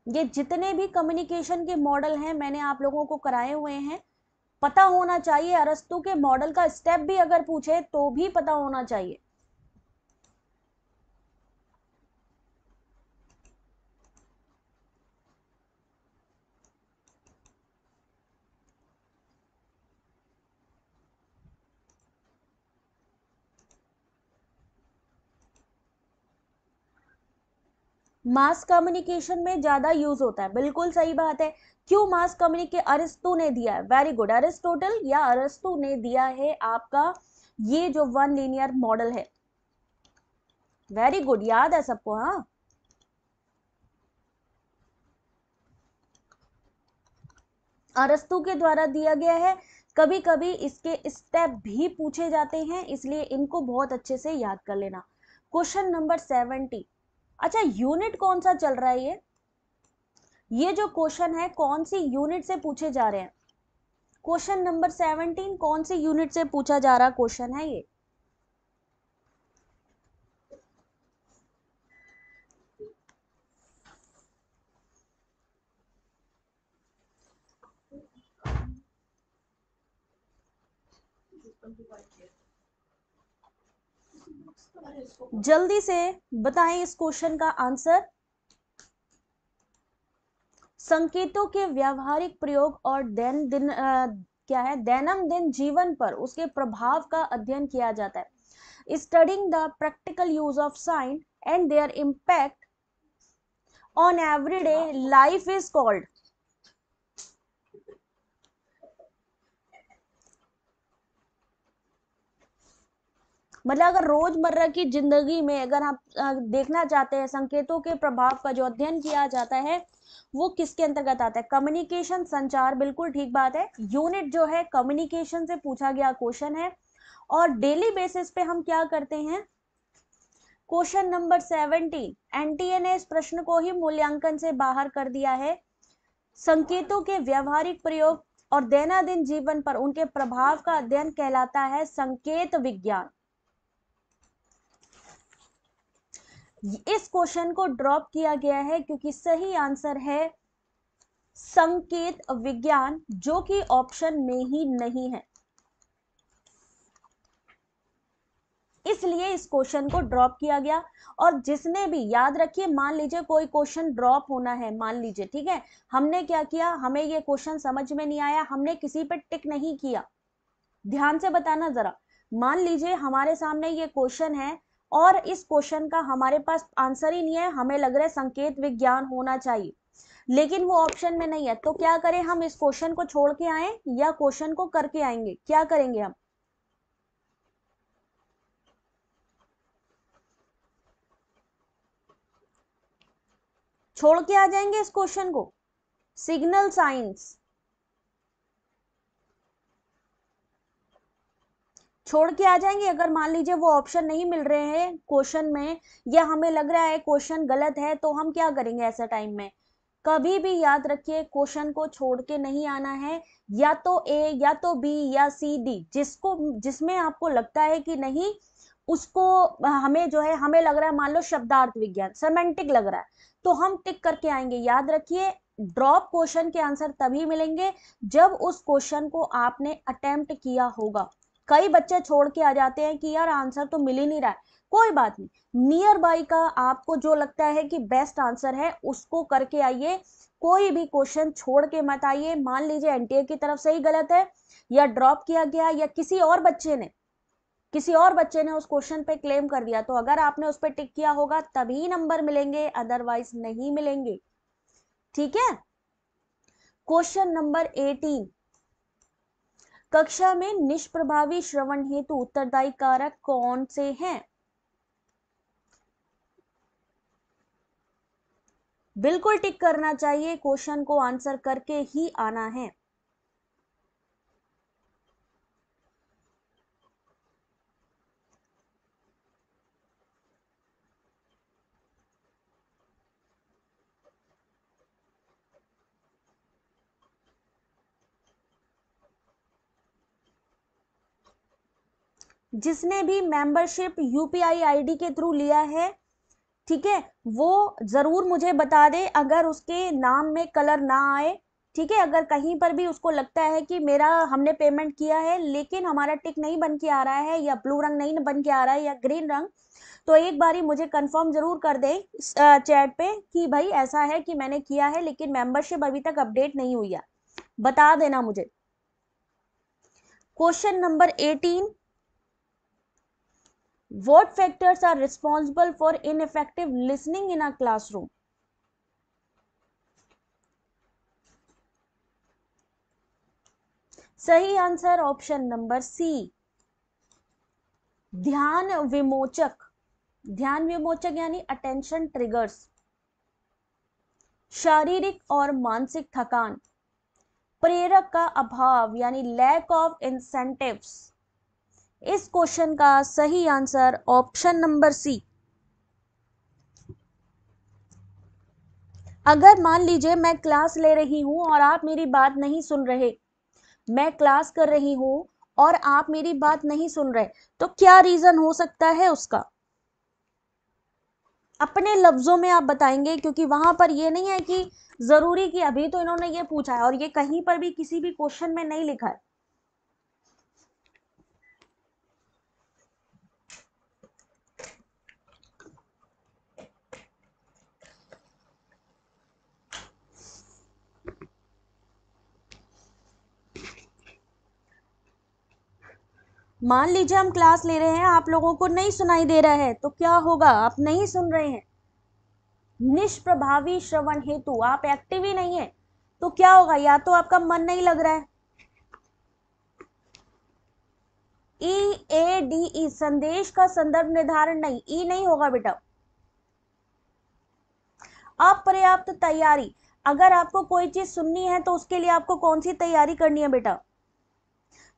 ये जितने भी कम्युनिकेशन के मॉडल हैं मैंने आप लोगों को कराए हुए हैं, पता होना चाहिए। अरस्तु के मॉडल का स्टेप भी अगर पूछे तो भी पता होना चाहिए। मास कम्युनिकेशन में ज्यादा यूज होता है, बिल्कुल सही बात है। क्यों मास कम्युनिकेशन अरिस्तु ने दिया है, वेरी गुड, अरिस्टोटल या अरिस्तु ने दिया है आपका ये जो वन लीनियर मॉडल है, वेरी गुड, याद है सबको। हाँ, अरस्तु के द्वारा दिया गया है। कभी कभी इसके स्टेप भी पूछे जाते हैं, इसलिए इनको बहुत अच्छे से याद कर लेना। क्वेश्चन नंबर 70, अच्छा यूनिट कौन सा चल रहा है? ये जो क्वेश्चन है कौन सी यूनिट से पूछे जा रहे हैं? क्वेश्चन नंबर 17 कौन सी यूनिट से पूछा जा रहा क्वेश्चन है ये? जल्दी से बताएं इस क्वेश्चन का आंसर। संकेतों के व्यावहारिक प्रयोग और क्या है, दैनंदिन जीवन पर उसके प्रभाव का अध्ययन किया जाता है। Studying the practical use of sine and there impact on everyday life is called. मतलब अगर रोजमर्रा की जिंदगी में अगर आप देखना चाहते हैं संकेतों के प्रभाव का जो अध्ययन किया जाता है वो किसके अंतर्गत आता है? कम्युनिकेशन, संचार, बिल्कुल ठीक बात है। यूनिट जो है कम्युनिकेशन से पूछा गया क्वेश्चन है। और डेली बेसिस पे हम क्या करते हैं? क्वेश्चन नंबर 17 एनटीए ने इस प्रश्न को ही मूल्यांकन से बाहर कर दिया है। संकेतों के व्यावहारिक प्रयोग और दैनंदिन जीवन पर उनके प्रभाव का अध्ययन कहलाता है संकेत विज्ञान। इस क्वेश्चन को ड्रॉप किया गया है क्योंकि सही आंसर है संकेत विज्ञान, जो कि ऑप्शन में ही नहीं है, इसलिए इस क्वेश्चन को ड्रॉप किया गया। और जिसने भी, याद रखिए, मान लीजिए कोई क्वेश्चन ड्रॉप होना है, मान लीजिए, ठीक है, हमने क्या किया, हमें ये क्वेश्चन समझ में नहीं आया, हमने किसी पे टिक नहीं किया, ध्यान से बताना जरा। मान लीजिए हमारे सामने ये क्वेश्चन है और इस क्वेश्चन का हमारे पास आंसर ही नहीं है, हमें लग रहा है संकेत विज्ञान होना चाहिए, लेकिन वो ऑप्शन में नहीं है, तो क्या करें, हम इस क्वेश्चन को छोड़ के आए या क्वेश्चन को करके आएंगे, क्या करेंगे हम? छोड़ के आ जाएंगे इस क्वेश्चन को। सिग्नल साइंस छोड़ के आ जाएंगे, अगर मान लीजिए वो ऑप्शन नहीं मिल रहे हैं क्वेश्चन में, या हमें लग रहा है क्वेश्चन गलत है, तो हम क्या करेंगे ऐसा टाइम में? कभी भी याद रखिए, क्वेश्चन को छोड़ के नहीं आना है, या तो ए या तो बी या सी डी, जिसमें आपको लगता है कि नहीं, उसको हमें जो है, हमें लग रहा है, मान लो शब्दार्थ विज्ञान, सेमेंटिक लग रहा है, तो हम टिक करके आएंगे। याद रखिए, ड्रॉप क्वेश्चन के आंसर तभी मिलेंगे जब उस क्वेश्चन को आपने अटेम्प्ट किया होगा। कई बच्चे छोड़ के आ जाते हैं कि यार आंसर तो मिल ही नहीं रहा है, कोई बात नहीं, नियर बाई का आपको जो लगता है कि बेस्ट आंसर है उसको करके आइए, कोई भी क्वेश्चन छोड़ के मत आइए। मान लीजिए एनटीए की तरफ से ही गलत है, या ड्रॉप किया गया, या किसी और बच्चे ने उस क्वेश्चन पे क्लेम कर दिया, तो अगर आपने उस पर टिक किया होगा तभी नंबर मिलेंगे, अदरवाइज नहीं मिलेंगे, ठीक है। क्वेश्चन नंबर 18, कक्षा में निष्प्रभावी श्रवण हेतु उत्तरदायी कारक कौन से हैं? बिल्कुल टिक करना चाहिए, क्वेश्चन को आंसर करके ही आना है। जिसने भी मेंबरशिप यूपीआई आईडी के थ्रू लिया है, ठीक है, वो जरूर मुझे बता दे, अगर उसके नाम में कलर ना आए, ठीक है, अगर कहीं पर भी उसको लगता है कि मेरा, हमने पेमेंट किया है लेकिन हमारा टिक नहीं बन के आ रहा है, या ब्लू रंग नहीं बन के आ रहा है, या ग्रीन रंग, तो एक बारी मुझे कंफर्म जरूर कर दे चैट पे कि भाई ऐसा है कि मैंने किया है लेकिन मेंबरशिप अभी तक अपडेट नहीं हुई है, बता देना मुझे। Question number 18, what factors are responsible for ineffective listening in a classroom? सही आंसर ऑप्शन नंबर सी, ध्यान विमोचक। ध्यान विमोचक यानी अटेंशन ट्रिगर्स, शारीरिक और मानसिक थकान, प्रेरक का अभाव यानी लैक ऑफ इंसेंटिव्स। इस क्वेश्चन का सही आंसर ऑप्शन नंबर सी। अगर मान लीजिए मैं क्लास ले रही हूं और आप मेरी बात नहीं सुन रहे, मैं क्लास कर रही हूं और आप मेरी बात नहीं सुन रहे, तो क्या रीजन हो सकता है उसका? अपने लफ्जों में आप बताएंगे, क्योंकि वहां पर ये नहीं है कि जरूरी कि अभी तो इन्होंने ये पूछा है, और ये कहीं पर भी किसी भी क्वेश्चन में नहीं लिखा है। मान लीजिए हम क्लास ले रहे हैं, आप लोगों को नहीं सुनाई दे रहा है, तो क्या होगा? आप नहीं सुन रहे हैं, निष्प्रभावी श्रवण हेतु आप एक्टिव ही नहीं है, तो क्या होगा? या तो आपका मन नहीं लग रहा है, EADE संदेश का संदर्भ निर्धारण नहीं, ई नहीं होगा बेटा। अपर्याप्त तैयारी, अगर आपको कोई चीज सुननी है तो उसके लिए आपको कौन सी तैयारी करनी है बेटा?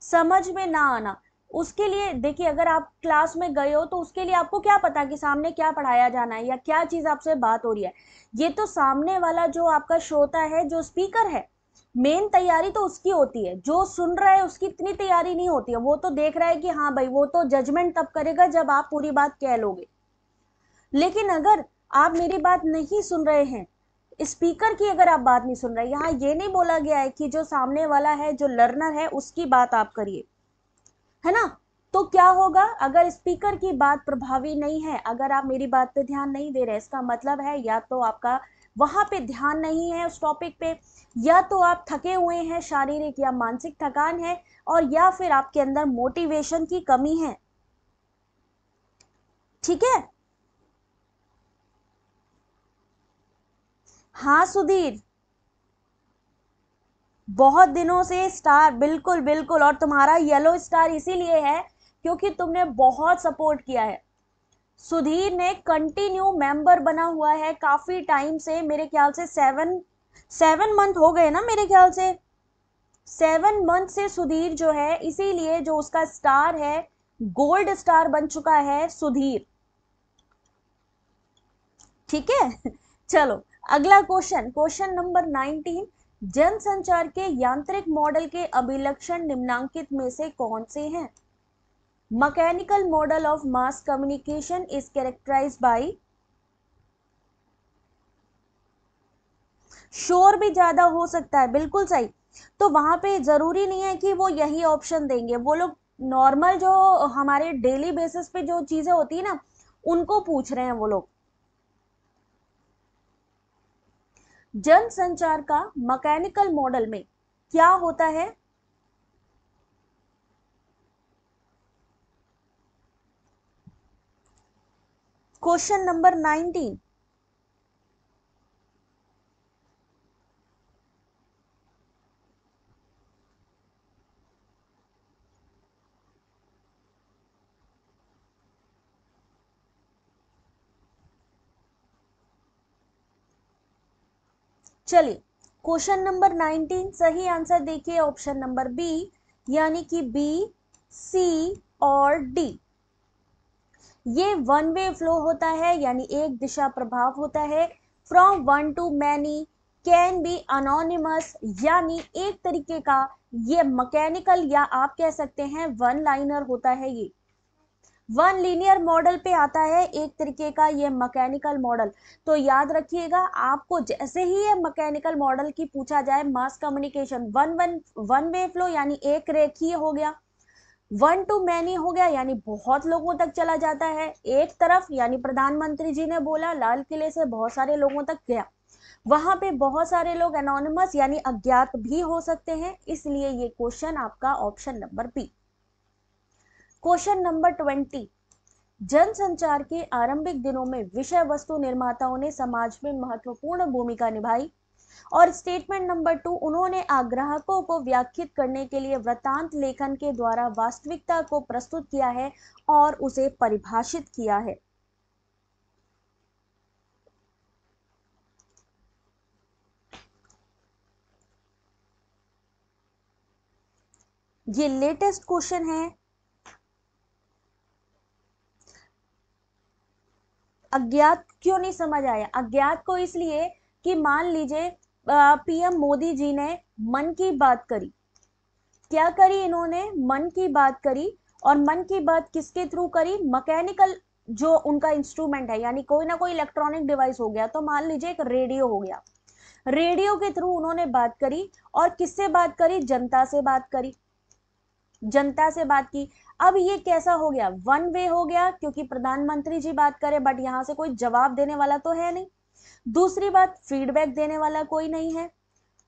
समझ में ना आना, उसके लिए देखिए, अगर आप क्लास में गए हो तो उसके लिए आपको क्या पता कि सामने क्या पढ़ाया जाना है या क्या चीज आपसे बात हो रही है। ये तो सामने वाला जो आपका श्रोता है, जो स्पीकर है, मेन तैयारी तो उसकी होती है, जो सुन रहा है उसकी इतनी तैयारी नहीं होती है, वो तो देख रहा है कि हाँ भाई, वो तो जजमेंट तब करेगा जब आप पूरी बात कह लोगे। लेकिन अगर आप मेरी बात नहीं सुन रहे हैं, स्पीकर की अगर आप बात नहीं सुन रहे, यहाँ ये नहीं बोला गया है कि जो सामने वाला है, जो लर्नर है, उसकी बात आप करिए, है ना। तो क्या होगा, अगर स्पीकर की बात प्रभावी नहीं है, अगर आप मेरी बात पे ध्यान नहीं दे रहे, इसका मतलब है या तो आपका वहां पे ध्यान नहीं है उस टॉपिक पे, या तो आप थके हुए हैं, शारीरिक या मानसिक थकान है, और या फिर आपके अंदर मोटिवेशन की कमी है। ठीक है। हाँ सुधीर, बहुत दिनों से स्टार, बिल्कुल बिल्कुल, और तुम्हारा येलो स्टार इसीलिए है क्योंकि तुमने बहुत सपोर्ट किया है। सुधीर ने कंटिन्यू मेंबर बना हुआ है काफी टाइम से, मेरे ख्याल से 7 मंथ हो गए ना, मेरे ख्याल से 7 मंथ से सुधीर जो है, इसीलिए जो उसका स्टार है, गोल्ड स्टार बन चुका है सुधीर। ठीक है। चलो अगला क्वेश्चन, क्वेश्चन नंबर 19, जनसंचार के यांत्रिक मॉडल के अभिलक्षण निम्नांकित में से कौन से हैं? Mechanical model of mass communication is characterised by, शोर भी ज्यादा हो सकता है, बिल्कुल सही। तो वहां पे जरूरी नहीं है कि वो यही ऑप्शन देंगे, वो लोग नॉर्मल जो हमारे डेली बेसिस पे जो चीजें होती है ना, उनको पूछ रहे हैं वो लोग। जनसंचार का मैकेनिकल मॉडल में क्या होता है? Question number 19। चलिए, क्वेश्चन नंबर 19 सही आंसर देखिए ऑप्शन नंबर बी, यानी कि बी, सी और डी। ये वन वे फ्लो होता है, यानी एक दिशा प्रभाव होता है। From one two many, can be anonymous, यानी एक तरीके का ये मैकेनिकल, या आप कह सकते हैं वन लाइनर होता है। ये वन लीनियर मॉडल पे आता है एक तरीके का ये मैकेनिकल मॉडल। तो याद रखिएगा, आपको जैसे ही ये मैकेनिकल मॉडल की पूछा जाए, mass communication one way flow यानी एक रेखीय हो गया, वन टू मैनी हो गया यानी बहुत लोगों तक चला जाता है, एक तरफ यानी प्रधानमंत्री जी ने बोला लाल किले से बहुत सारे लोगों तक गया, वहां पे बहुत सारे लोग एनोनिमस यानी अज्ञात भी हो सकते हैं, इसलिए ये क्वेश्चन आपका option number B. Question number 20, जनसंचार के आरंभिक दिनों में विषय वस्तु निर्माताओं ने समाज में महत्वपूर्ण भूमिका निभाई। और स्टेटमेंट नंबर 2, उन्होंने ग्राहकों को व्याख्यात करने के लिए वृत्तांत लेखन के द्वारा वास्तविकता को प्रस्तुत किया है और उसे परिभाषित किया है। ये लेटेस्ट क्वेश्चन है। अज्ञात क्यों नहीं समझ आया? अज्ञात को इसलिए कि मान लीजिए पीएम मोदी जी ने मन की बात करी, क्या करी इन्होंने? मन की बात करी, और मन की बात किसके थ्रू करी? मैकेनिकल जो उनका इंस्ट्रूमेंट है, यानी कोई ना कोई इलेक्ट्रॉनिक डिवाइस हो गया, तो मान लीजिए एक रेडियो हो गया, रेडियो के थ्रू उन्होंने बात करी, और किससे बात करी? जनता से बात करी, जनता से बात की। अब ये कैसा हो गया? वन वे हो गया, क्योंकि प्रधानमंत्री जी बात करे बट यहां से कोई जवाब देने वाला तो है नहीं, दूसरी बात फीडबैक देने वाला कोई नहीं है।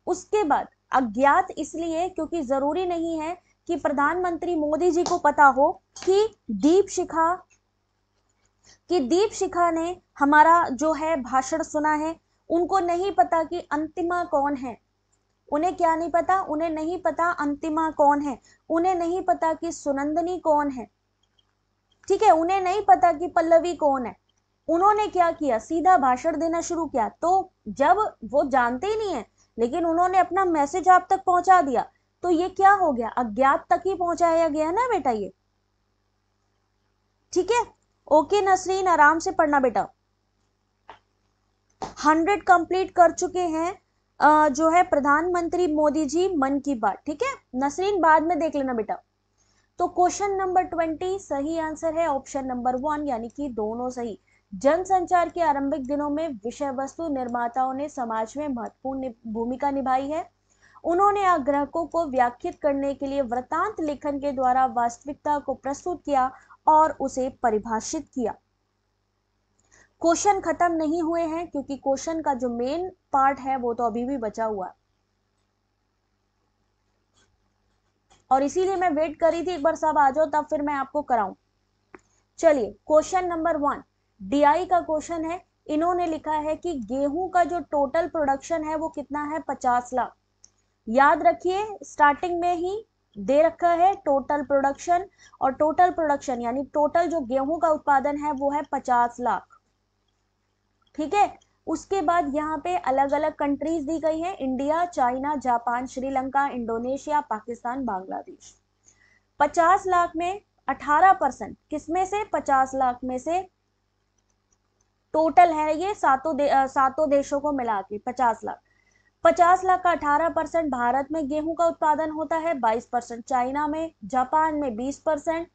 उसके बाद अज्ञात इसलिए क्योंकि जरूरी नहीं है कि प्रधानमंत्री मोदी जी को पता हो कि दीप शिखा ने हमारा जो है भाषण सुना है, उनको नहीं पता कि अंतिमा कौन है, उन्हें क्या नहीं पता? उन्हें नहीं पता अंतिमा कौन है, उन्हें नहीं पता कि सुनंदनी कौन है, ठीक है, उन्हें नहीं पता कि पल्लवी कौन है। उन्होंने क्या किया? सीधा भाषण देना शुरू किया। तो जब वो जानते ही नहीं है, लेकिन उन्होंने अपना मैसेज आप तक पहुंचा दिया, तो ये क्या हो गया? अज्ञात तक ही पहुंचाया गया ना बेटा ये। ठीक है, ओके नसरीन, आराम से पढ़ना बेटा। 100 कंप्लीट कर चुके हैं जो है प्रधानमंत्री मोदी जी मन की बात। ठीक है नसरीन, बाद में देख लेना बेटा। तो क्वेश्चन नंबर 20 सही आंसर है ऑप्शन नंबर 1, यानी कि दोनों सही। जनसंचार के आरंभिक दिनों में विषय वस्तु निर्माताओं ने समाज में महत्वपूर्ण भूमिका निभाई है। उन्होंने आग्राहकों को व्याख्यात करने के लिए वृत्तांत लेखन के द्वारा वास्तविकता को प्रस्तुत किया और उसे परिभाषित किया। क्वेश्चन खत्म नहीं हुए हैं क्योंकि क्वेश्चन का जो मेन पार्ट है वो तो अभी भी बचा हुआ है, और इसीलिए मैं वेट कर रही थी एक बार सब आ जाओ तब फिर मैं आपको कराऊं। चलिए क्वेश्चन नंबर 1 डीआई का क्वेश्चन है। इन्होंने लिखा है कि गेहूं का जो टोटल प्रोडक्शन है वो कितना है, 50 लाख। याद रखिए स्टार्टिंग में ही दे रखा है टोटल प्रोडक्शन, और टोटल प्रोडक्शन यानी टोटल जो गेहूं का उत्पादन है वो है 50 लाख। ठीक है, उसके बाद यहाँ पे अलग अलग कंट्रीज दी गई है, India, China, Japan, Sri Lanka, Indonesia, Pakistan, Bangladesh. 50 lakh में 18% किसमें से, 50 लाख में से टोटल है ये सातों देशों को मिला के 50 लाख। 50 लाख का 18% भारत में गेहूं का उत्पादन होता है, 22% चाइना में, जापान में 20%,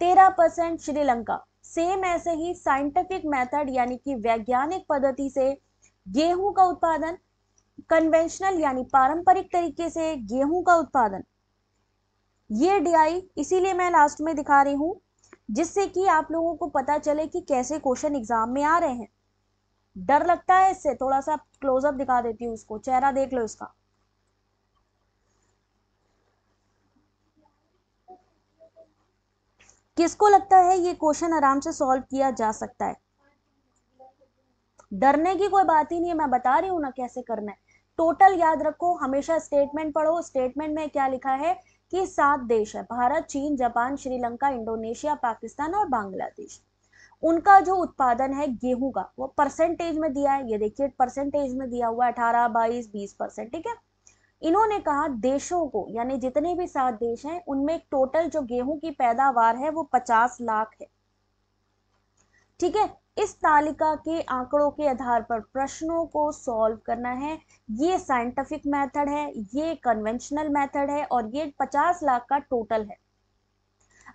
13% श्रीलंका। सेम ऐसे ही साइंटिफिक मेथड यानी कि वैज्ञानिक पद्धति से गेहूं का उत्पादन, कन्वेंशनल यानी पारंपरिक तरीके से गेहूं का उत्पादन, ये डीआई इसीलिए मैं लास्ट में दिखा रही हूं जिससे कि आप लोगों को पता चले कि कैसे क्वेश्चन एग्जाम में आ रहे हैं। डर लगता है इससे, थोड़ा सा क्लोजअप दिखा देती हूँ, उसको चेहरा देख लो इसका। किसको लगता है ये क्वेश्चन आराम से सॉल्व किया जा सकता है? डरने की कोई बात ही नहीं है, मैं बता रही हूँ ना कैसे करना है। टोटल याद रखो, हमेशा स्टेटमेंट पढ़ो। स्टेटमेंट में क्या लिखा है कि 7 देश है, भारत, चीन, जापान, श्रीलंका, इंडोनेशिया, पाकिस्तान और बांग्लादेश। उनका जो उत्पादन है गेहूं का वो परसेंटेज में दिया है, ये देखिए परसेंटेज में दिया हुआ है 18, 22, 20%। ठीक है, इन्होंने कहा देशों को यानी जितने भी 7 देश हैं उनमें टोटल जो गेहूं की पैदावार है वो 50 लाख है। ठीक है, इस तालिका के आंकड़ों के आधार पर प्रश्नों को सॉल्व करना है। ये साइंटिफिक मेथड है, ये कन्वेंशनल मेथड है, और ये 50 लाख का टोटल है।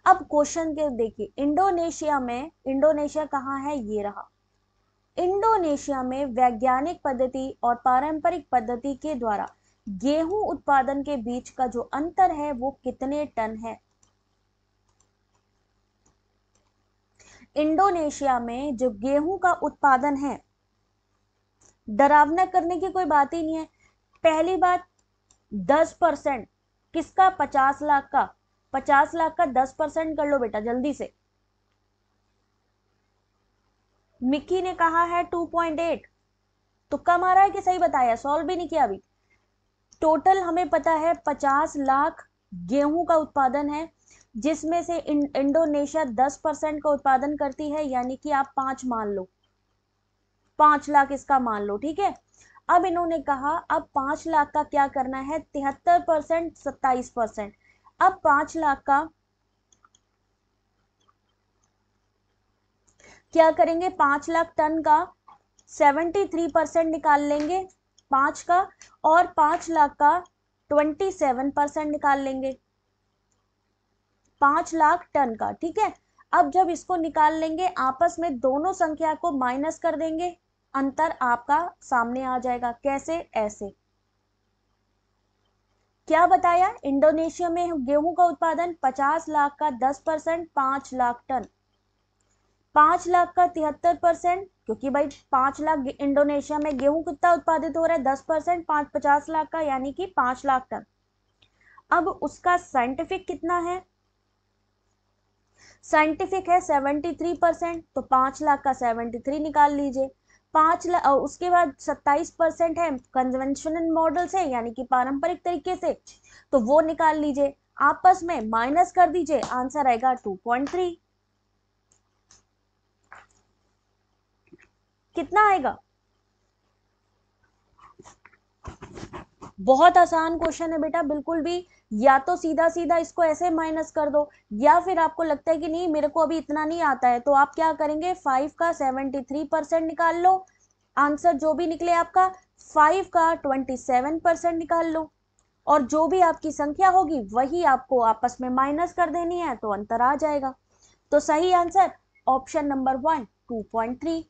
अब क्वेश्चन के देखिए, इंडोनेशिया कहाँ है, ये रहा। इंडोनेशिया में वैज्ञानिक पद्धति और पारंपरिक पद्धति के द्वारा गेहूं उत्पादन के बीच का जो अंतर है वो कितने टन है? इंडोनेशिया में जो गेहूं का उत्पादन है, डरावना करने की कोई बात ही नहीं है। पहली बात 10% किसका, 50 लाख का। 50 लाख का 10% कर लो बेटा जल्दी से। मिक्की ने कहा है 2.8, तुक्का मारा है कि सही बताया, सॉल्व भी नहीं किया अभी। टोटल हमें पता है 50 लाख गेहूं का उत्पादन है, जिसमें से इंडोनेशिया 10% का उत्पादन करती है, यानी कि आप 5 मान लो, 5 लाख इसका मान लो। ठीक है, अब इन्होंने कहा अब 5 लाख का क्या करना है, 73%, 27%। अब 5 लाख का क्या करेंगे, 5 लाख टन का 73% निकाल लेंगे 5 का, और 5 लाख का 27% निकाल लेंगे 5 लाख टन का। ठीक है, अब जब इसको निकाल लेंगे आपस में दोनों संख्या को माइनस कर देंगे, अंतर आपका सामने आ जाएगा। कैसे, ऐसे। क्या बताया, इंडोनेशिया में गेहूं का उत्पादन 50 लाख का 10%, 5 लाख टन। 5 लाख का 73%, क्योंकि भाई 5 लाख इंडोनेशिया में गेहूं कितना उत्पादित हो रहा है, 10%, 50 लाख का यानी कि 5 लाख टन। अब उसका साइंटिफिक कितना है, साइंटिफिक है 73%, तो 5 लाख का 73 निकाल लीजिए। 5 लाख, उसके बाद 27% है कन्वेंशनल मॉडल से यानी कि पारंपरिक तरीके से, तो वो निकाल लीजिए, आपस में माइनस कर दीजिए, आंसर आएगा 2.3। कितना आएगा, बहुत आसान क्वेश्चन है बेटा, बिल्कुल भी। या तो सीधा सीधा इसको ऐसे माइनस कर दो, या फिर आपको लगता है कि नहीं मेरे को अभी इतना नहीं आता है, तो आप क्या करेंगे, 5 का 73% निकाल लो, आंसर जो भी निकले आपका, 5 का 27% निकाल लो, और जो भी आपकी संख्या होगी वही आपको आपस में माइनस कर देनी है, तो अंतर आ जाएगा। तो सही आंसर ऑप्शन नंबर 1 2.3।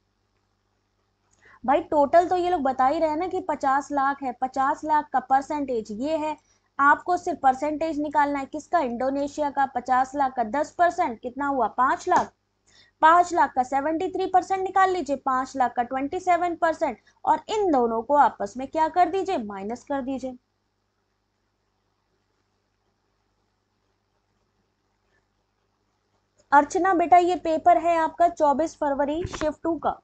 भाई टोटल तो ये लोग बता ही रहे हैं ना कि 50 लाख है, 50 लाख का परसेंटेज ये है। आपको सिर्फ परसेंटेज निकालना है, किसका? इंडोनेशिया का। 50 लाख का 10% कितना हुआ? 5 लाख। 5 लाख का 73% निकाल लीजिए, 5 लाख का 27%, और इन दोनों को आपस में क्या कर दीजिए? माइनस कर दीजिए। अर्चना बेटा ये पेपर है आपका 24 फरवरी शिफ्ट 2 का।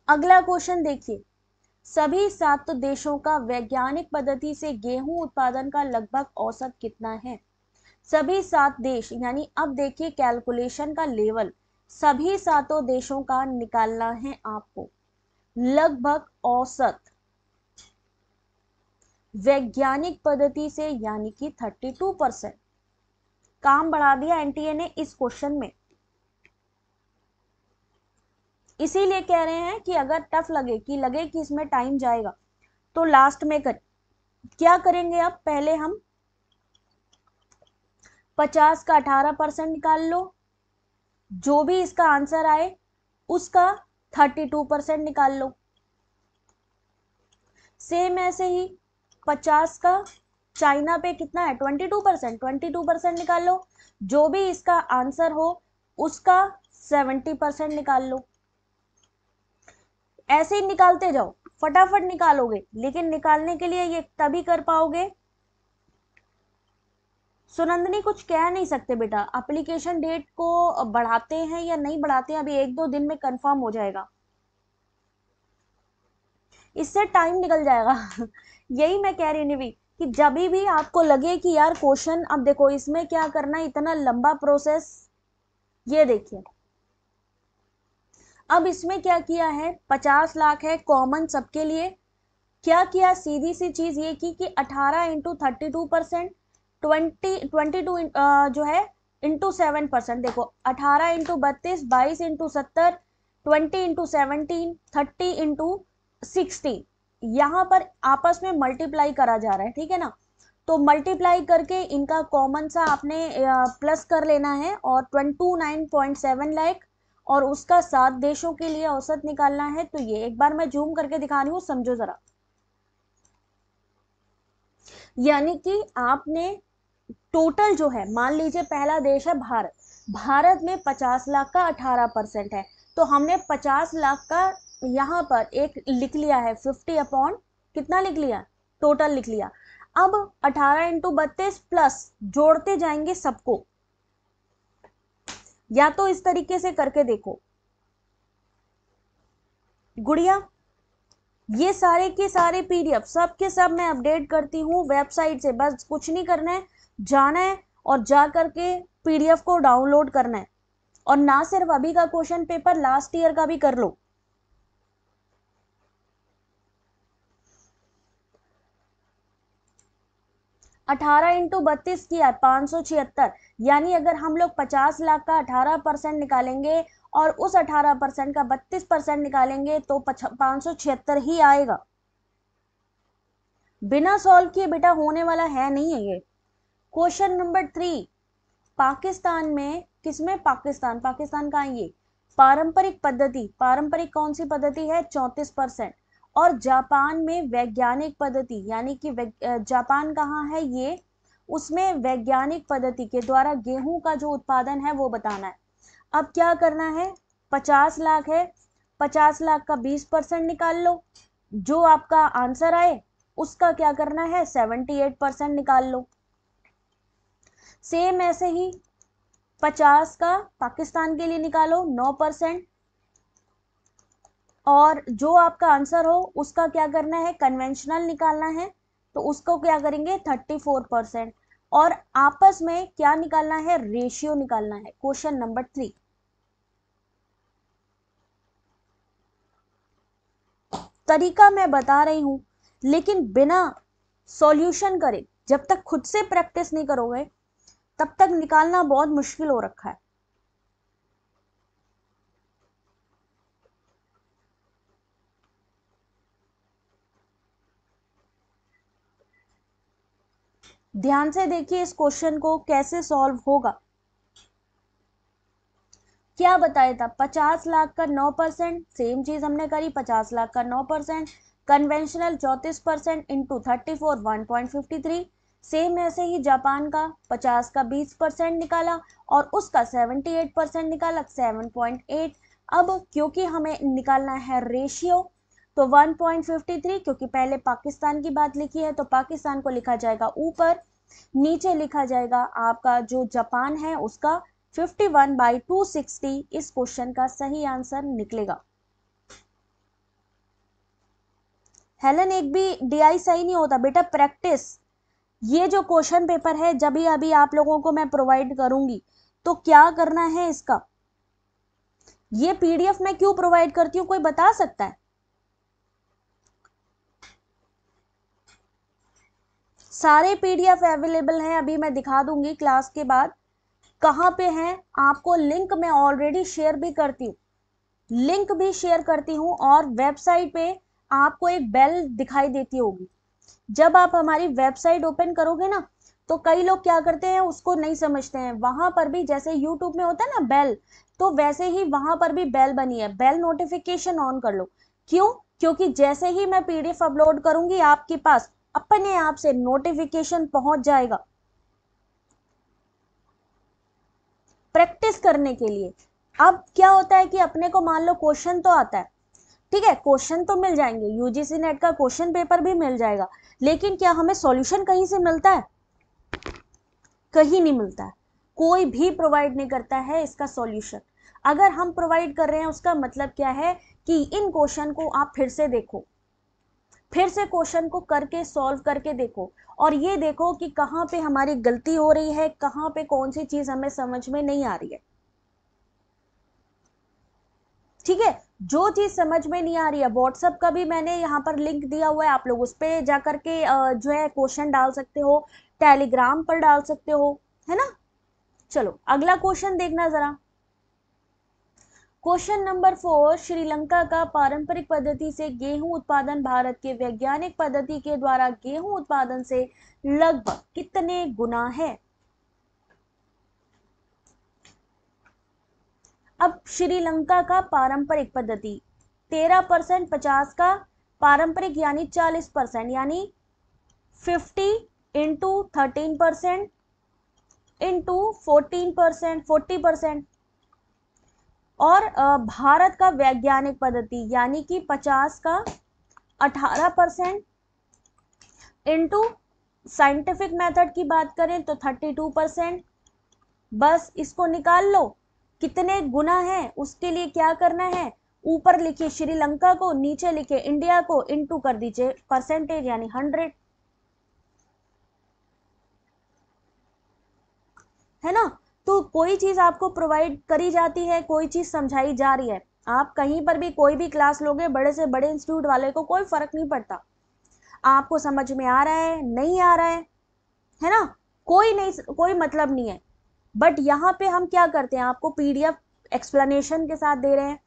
अगला क्वेश्चन देखिए, सभी 7 देशों का वैज्ञानिक पद्धति से गेहूं उत्पादन का लगभग औसत कितना है? सभी 7 देश, यानी अब देखिए कैलकुलेशन का लेवल, सभी 7 देशों का निकालना है आपको लगभग औसत वैज्ञानिक पद्धति से, यानी कि 32%। काम बढ़ा दिया एनटीए ने इस क्वेश्चन में। इसीलिए कह रहे हैं कि अगर टफ लगे कि इसमें टाइम जाएगा, तो लास्ट में क्या करेंगे? अब पहले हम 50 का 18% निकाल लो, जो भी इसका आंसर आए उसका 32% निकाल लो। सेम ऐसे ही 50 का चाइना पे कितना है? 22%, 22% निकाल लो, जो भी इसका आंसर हो उसका 70% निकाल लो। ऐसे ही निकालते जाओ, फटाफट निकालोगे, लेकिन निकालने के लिए ये तभी कर पाओगे। सुनंदनी कुछ कह नहीं सकते बेटा, एप्लीकेशन डेट को बढ़ाते हैं या नहीं बढ़ाते हैं अभी 1-2 दिन में कंफर्म हो जाएगा, इससे टाइम निकल जाएगा। यही मैं कह रही हूँ कि जब भी आपको लगे कि यार क्वेश्चन, अब देखो इसमें क्या करना है, इतना लंबा प्रोसेस। ये देखिए अब इसमें क्या किया है, 50 लाख है कॉमन सबके लिए। क्या किया? सीधी सी चीज ये की कि 18 इंटू 32%, 22 जो है इंटू 7%। देखो 18 इंटू 32, 22 इंटू 70, 20 इंटू 17, 30 इंटू 60। यहाँ पर आपस में मल्टीप्लाई करा जा रहा है, ठीक है ना? तो मल्टीप्लाई करके इनका कॉमन सा आपने प्लस कर लेना है, और 29.7 लाख, और उसका 7 देशों के लिए औसत निकालना है। तो ये एक बार मैं जूम करके दिखा रही हूँ, समझो जरा। यानी कि आपने टोटल जो है, मान लीजिए पहला देश है भारत, भारत में 50 लाख का 18% है, तो हमने 50 लाख का यहाँ पर एक लिख लिया है 50 अपॉन कितना लिख लिया? टोटल लिख लिया। अब 18 इंटू 32 प्लस जोड़ते जाएंगे सबको, या तो इस तरीके से करके देखो गुड़िया। ये सारे के सारे पीडीएफ सब के सब मैं अपडेट करती हूँ वेबसाइट से, बस कुछ नहीं करना है, जाना है और जा करके पीडीएफ को डाउनलोड करना है। और ना सिर्फ अभी का क्वेश्चन पेपर, लास्ट ईयर का भी कर लो। 18 इंटू 32 किया 576, यानी अगर हम लोग 50 लाख का 18% निकालेंगे और उस 18% का 32% निकालेंगे तो 576 ही आएगा। बिना सॉल्व किए बेटा होने वाला है नहीं है ये। क्वेश्चन नंबर 3, पाकिस्तान में, किसमें? पाकिस्तान, पाकिस्तान का ये पारंपरिक पद्धति, पारंपरिक कौन सी पद्धति है? 34%। और जापान में वैज्ञानिक पद्धति, यानी कि जापान कहाँ है ये, उसमें वैज्ञानिक पद्धति के द्वारा गेहूं का जो उत्पादन है वो बताना है। अब क्या करना है, 50 लाख है, 50 लाख का 20% निकाल लो, जो आपका आंसर आए उसका क्या करना है, 78% निकाल लो। सेम ऐसे ही 50 का पाकिस्तान के लिए निकालो 9%, और जो आपका आंसर हो उसका क्या करना है, कन्वेंशनल निकालना है, तो उसको क्या करेंगे 34%। और आपस में क्या निकालना है, रेशियो निकालना है। क्वेश्चन नंबर 3, तरीका मैं बता रही हूं, लेकिन बिना सॉल्यूशन करे, जब तक खुद से प्रैक्टिस नहीं करोगे तब तक निकालना बहुत मुश्किल हो रखा है। ध्यान से देखिए इस क्वेश्चन को कैसे सॉल्व होगा। क्या बताया था, 50 लाख का 9%, सेम चीज हमने करी, 50 लाख का 9%, कन्वेंशनल 34% इंटू 34 1.53, सेम ऐसे ही जापान का 50 का 20% निकाला और उसका 78% निकाला 7.8। अब क्योंकि हमें निकालना है रेशियो, तो 1.53, क्योंकि पहले पाकिस्तान की बात लिखी है तो पाकिस्तान को लिखा जाएगा ऊपर, नीचे लिखा जाएगा आपका जो जापान है उसका 51/260 इस क्वेश्चन का सही आंसर निकलेगा। हेलन, एक भी डीआई सही नहीं होता बेटा, प्रैक्टिस। ये जो क्वेश्चन पेपर है जब भी अभी आप लोगों को मैं प्रोवाइड करूंगी तो क्या करना है इसका, ये पीडीएफ मैं क्यों प्रोवाइड करती हूं, कोई बता सकता है? सारे पीडीएफ अवेलेबल हैं, अभी मैं दिखा दूंगी क्लास के बाद कहां पे हैं, आपको लिंक मैं ऑलरेडी शेयर भी करती हूँ, लिंक भी शेयर करती हूँ, और वेबसाइट पे आपको एक बेल दिखाई देती होगी, जब आप हमारी वेबसाइट ओपन करोगे ना तो कई लोग क्या करते हैं उसको नहीं समझते हैं, वहां पर भी जैसे यूट्यूब में होता है ना बेल, तो वैसे ही वहां पर भी बेल बनी है, बेल नोटिफिकेशन ऑन कर लो। क्यों? क्योंकि जैसे ही मैं पीडीएफ अपलोड करूंगी आपके पास अपने आप से नोटिफिकेशन पहुंच जाएगा, प्रैक्टिस करने के लिए। अब क्या होता है कि अपने को मान लो क्वेश्चन तो आता है, ठीक है, क्वेश्चन तो मिल जाएंगे, यूजीसी नेट का क्वेश्चन पेपर भी मिल जाएगा, लेकिन क्या हमें सॉल्यूशन कहीं से मिलता है? कहीं नहीं मिलता है, कोई भी प्रोवाइड नहीं करता है इसका सॉल्यूशन। अगर हम प्रोवाइड कर रहे हैं उसका मतलब क्या है कि इन क्वेश्चन को आप फिर से देखो, फिर से क्वेश्चन को करके सॉल्व करके देखो, और ये देखो कि कहाँ पे हमारी गलती हो रही है, कहाँ पे कौन सी चीज हमें समझ में नहीं आ रही है। ठीक है, जो चीज समझ में नहीं आ रही है व्हाट्सएप का भी मैंने यहाँ पर लिंक दिया हुआ है, आप लोग उस पर जाकर के जो है क्वेश्चन डाल सकते हो, टेलीग्राम पर डाल सकते हो, है ना। चलो अगला क्वेश्चन देखना जरा, क्वेश्चन नंबर 4, श्रीलंका का पारंपरिक पद्धति से गेहूं उत्पादन भारत के वैज्ञानिक पद्धति के द्वारा गेहूं उत्पादन से लगभग कितने गुना है? अब श्रीलंका का पारंपरिक पद्धति 13%, 50 का पारंपरिक यानी 40%, यानी 50 इंटू 13% इंटू 14%, 40%, और भारत का वैज्ञानिक पद्धति यानी कि 50 का 18% इंटू साइंटिफिक मेथड की बात करें तो 32%। बस इसको निकाल लो कितने गुना है, उसके लिए क्या करना है, ऊपर लिखिए श्रीलंका को, नीचे लिखिए इंडिया को, इंटू कर दीजिए परसेंटेज यानी 100, है ना। तो कोई चीज आपको प्रोवाइड करी जाती है, कोई चीज समझाई जा रही है, आप कहीं पर भी कोई भी क्लास लोगे, बड़े से बड़े इंस्टीट्यूट वाले को कोई फर्क नहीं पड़ता, आपको समझ में आ रहा है नहीं आ रहा है ना, कोई नहीं, कोई मतलब नहीं है। बट यहाँ पे हम क्या करते हैं, आपको पीडीएफ एक्सप्लेनेशन के साथ दे रहे हैं,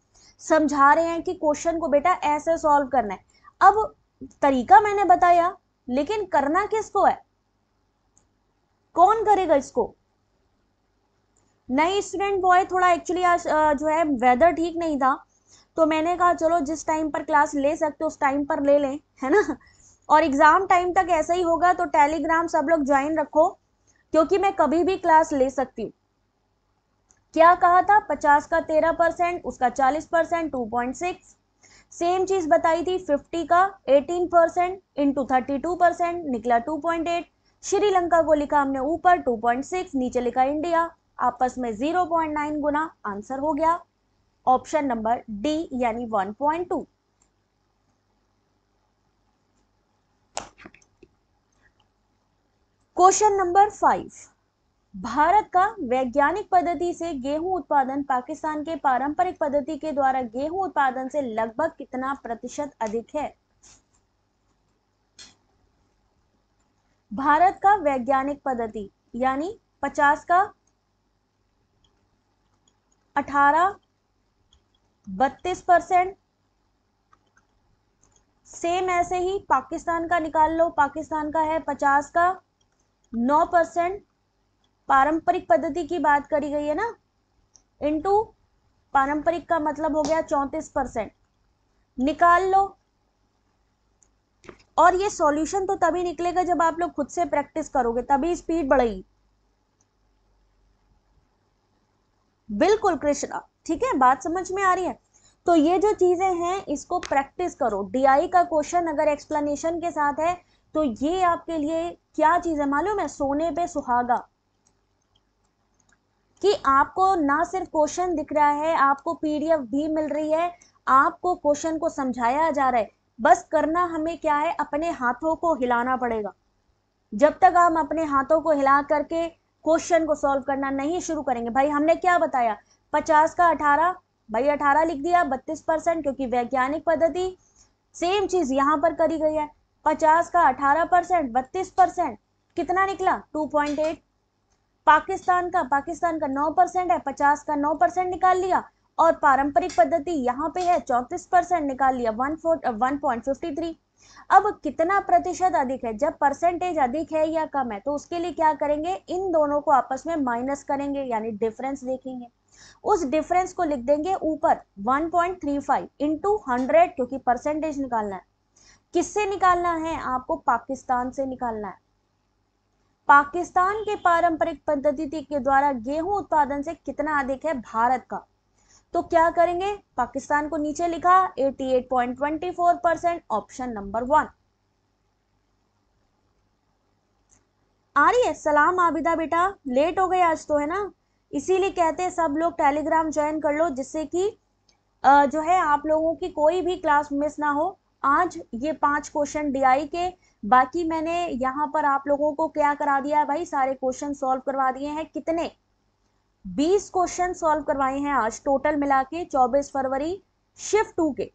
समझा रहे हैं कि क्वेश्चन को बेटा ऐसे सॉल्व करना है। अब तरीका मैंने बताया, लेकिन करना किसको है, कौन करेगा इसको? नई स्टूडेंट बॉय, थोड़ा एक्चुअली आज जो है वेदर ठीक नहीं था, तो मैंने कहा चलो जिस टाइम पर क्लास ले सकते हो उस टाइम पर ले लें, है ना। और एग्जाम टाइम तक ऐसा ही होगा, तो टेलीग्राम सब लोग ज्वाइन रखो, क्योंकि मैं कभी भी क्लास ले सकती हूँ। क्या कहा था, 50 का 13%, उसका 40% 2.6, सेम चीज बताई थी 50 का 18% इंटू 32% निकला 2.8, श्रीलंका को लिखा हमने ऊपर 2.6, नीचे लिखा इंडिया, आपस में 0.9 गुना, आंसर हो गया ऑप्शन नंबर डी यानी 1.2। क्वेश्चन नंबर 5, भारत का वैज्ञानिक पद्धति से गेहूं उत्पादन पाकिस्तान के पारंपरिक पद्धति के द्वारा गेहूं उत्पादन से लगभग कितना प्रतिशत अधिक है? भारत का वैज्ञानिक पद्धति यानी 50 का 18, 32%, सेम ऐसे ही पाकिस्तान का निकाल लो, पाकिस्तान का है 50 का 9%, पारंपरिक पद्धति की बात करी गई है ना, इंटू पारंपरिक का मतलब हो गया 34%, निकाल लो। और ये सॉल्यूशन तो तभी निकलेगा जब आप लोग खुद से प्रैक्टिस करोगे, तभी स्पीड बढ़ेगी। बिल्कुल कृष्णा, ठीक है, बात समझ में आ रही है। तो ये जो चीजें हैं इसको प्रैक्टिस करो। डीआई का क्वेश्चन अगर एक्सप्लेनेशन के साथ है तो ये आपके लिए क्या चीज है मालूम है, सोने पे सुहागा, कि आपको ना सिर्फ क्वेश्चन दिख रहा है, आपको पीडीएफ भी मिल रही है, आपको क्वेश्चन को समझाया जा रहा है। बस करना हमें क्या है, अपने हाथों को हिलाना पड़ेगा। जब तक हम अपने हाथों को हिला करके क्वेश्चन को सॉल्व करना नहीं शुरू करेंगे, भाई हमने क्या बताया, 50 का 18, भाई 18 लिख दिया, 32%, क्योंकि वैज्ञानिक पद्धति सेम चीज यहां पर करी गई है। 50 का 18%, 32%, कितना निकला 2.8। पाकिस्तान का 9% है, 50 का 9% निकाल लिया, और पारंपरिक पद्धति यहाँ पे है 34%, निकाल लिया 1.53। अब कितना प्रतिशत अधिक है, जब परसेंटेज अधिक है या कम है तो उसके लिए क्या करेंगे, इन दोनों को आपस में माइनस करेंगे, यानी डिफरेंस देखेंगे। उस डिफरेंस को लिख देंगे ऊपर 1.35 इंटू 100, क्योंकि परसेंटेज निकालना है। किससे निकालना है, आपको पाकिस्तान से निकालना है। पाकिस्तान के पारंपरिक पद्धति के द्वारा गेहूं उत्पादन से कितना अधिक है भारत का, तो क्या करेंगे, पाकिस्तान को नीचे लिखा 88.24%, ऑप्शन नंबर 1। आ रही है, सलाम आबिदा बेटा, लेट हो गए आज तो, है ना, इसीलिए कहते हैं सब लोग टेलीग्राम ज्वाइन कर लो, जिससे कि जो है आप लोगों की कोई भी क्लास मिस ना हो। आज ये 5 क्वेश्चन डीआई के, बाकी मैंने यहाँ पर आप लोगों को क्या करा दिया है भाई, सारे क्वेश्चन सॉल्व करवा दिए हैं। कितने, 20 क्वेश्चन सॉल्व करवाए हैं आज टोटल मिला के, 24 फरवरी शिफ्ट 2 के।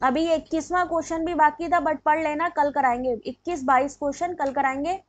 अभी 21वां क्वेश्चन भी बाकी था, बट पढ़ लेना, कल कराएंगे। 21-22 क्वेश्चन कल कराएंगे,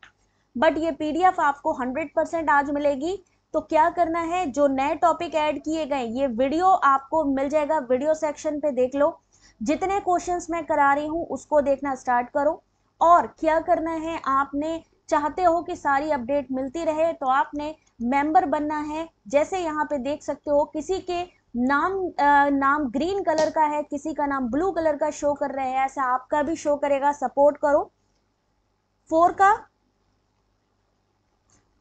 बट ये पीडीएफ आपको 100% आज मिलेगी। तो क्या करना है, जो नए टॉपिक ऐड किए गए ये वीडियो आपको मिल जाएगा, वीडियो सेक्शन पे देख लो। जितने क्वेश्चंस मैं करा रही हूँ उसको देखना स्टार्ट करो। और क्या करना है, आपने चाहते हो कि सारी अपडेट मिलती रहे तो आपने मेंबर बनना है। जैसे यहाँ पे देख सकते हो, किसी के नाम ग्रीन कलर का है, किसी का नाम ब्लू कलर का शो कर रहे हैं, ऐसा आपका भी शो करेगा, सपोर्ट करो। 4 का,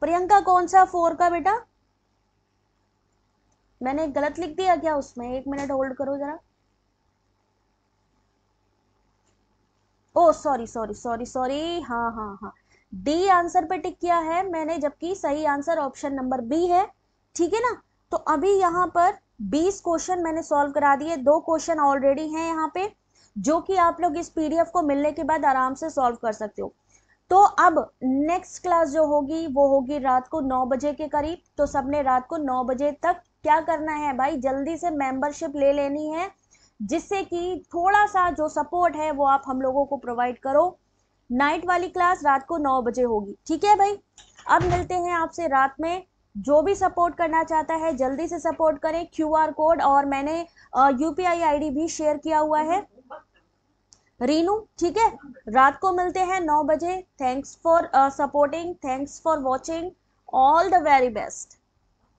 प्रियंका कौन सा 4 का बेटा, मैंने गलत लिख दिया क्या उसमें, 1 मिनट होल्ड करो जरा। ओ सॉरी सॉरी सॉरी सॉरी, हाँ हाँ हाँ, डी आंसर पे टिक किया है मैंने, जबकि सही आंसर ऑप्शन नंबर बी है, ठीक है ना। तो अभी यहाँ पर 20 क्वेश्चन मैंने सॉल्व करा दिए, 2 क्वेश्चन ऑलरेडी हैं यहाँ पे, जो कि आप लोग इस पीडीएफ को मिलने के बाद आराम से सॉल्व कर सकते हो। तो अब नेक्स्ट क्लास जो होगी वो होगी रात को 9 बजे के करीब। तो सबने रात को 9 बजे तक क्या करना है भाई, जल्दी से मेंबरशिप ले लेनी है, जिससे कि थोड़ा सा जो सपोर्ट है वो आप हम लोगों को प्रोवाइड करो। नाइट वाली क्लास रात को 9 बजे होगी, ठीक है भाई। अब मिलते हैं आपसे रात में। जो भी सपोर्ट करना चाहता है जल्दी से सपोर्ट करें, क्यूआर कोड और मैंने यूपीआई आईडी भी शेयर किया हुआ है, रीनू, ठीक है। रात को मिलते हैं 9 बजे। Thanks for supporting, thanks for watching, all the very best.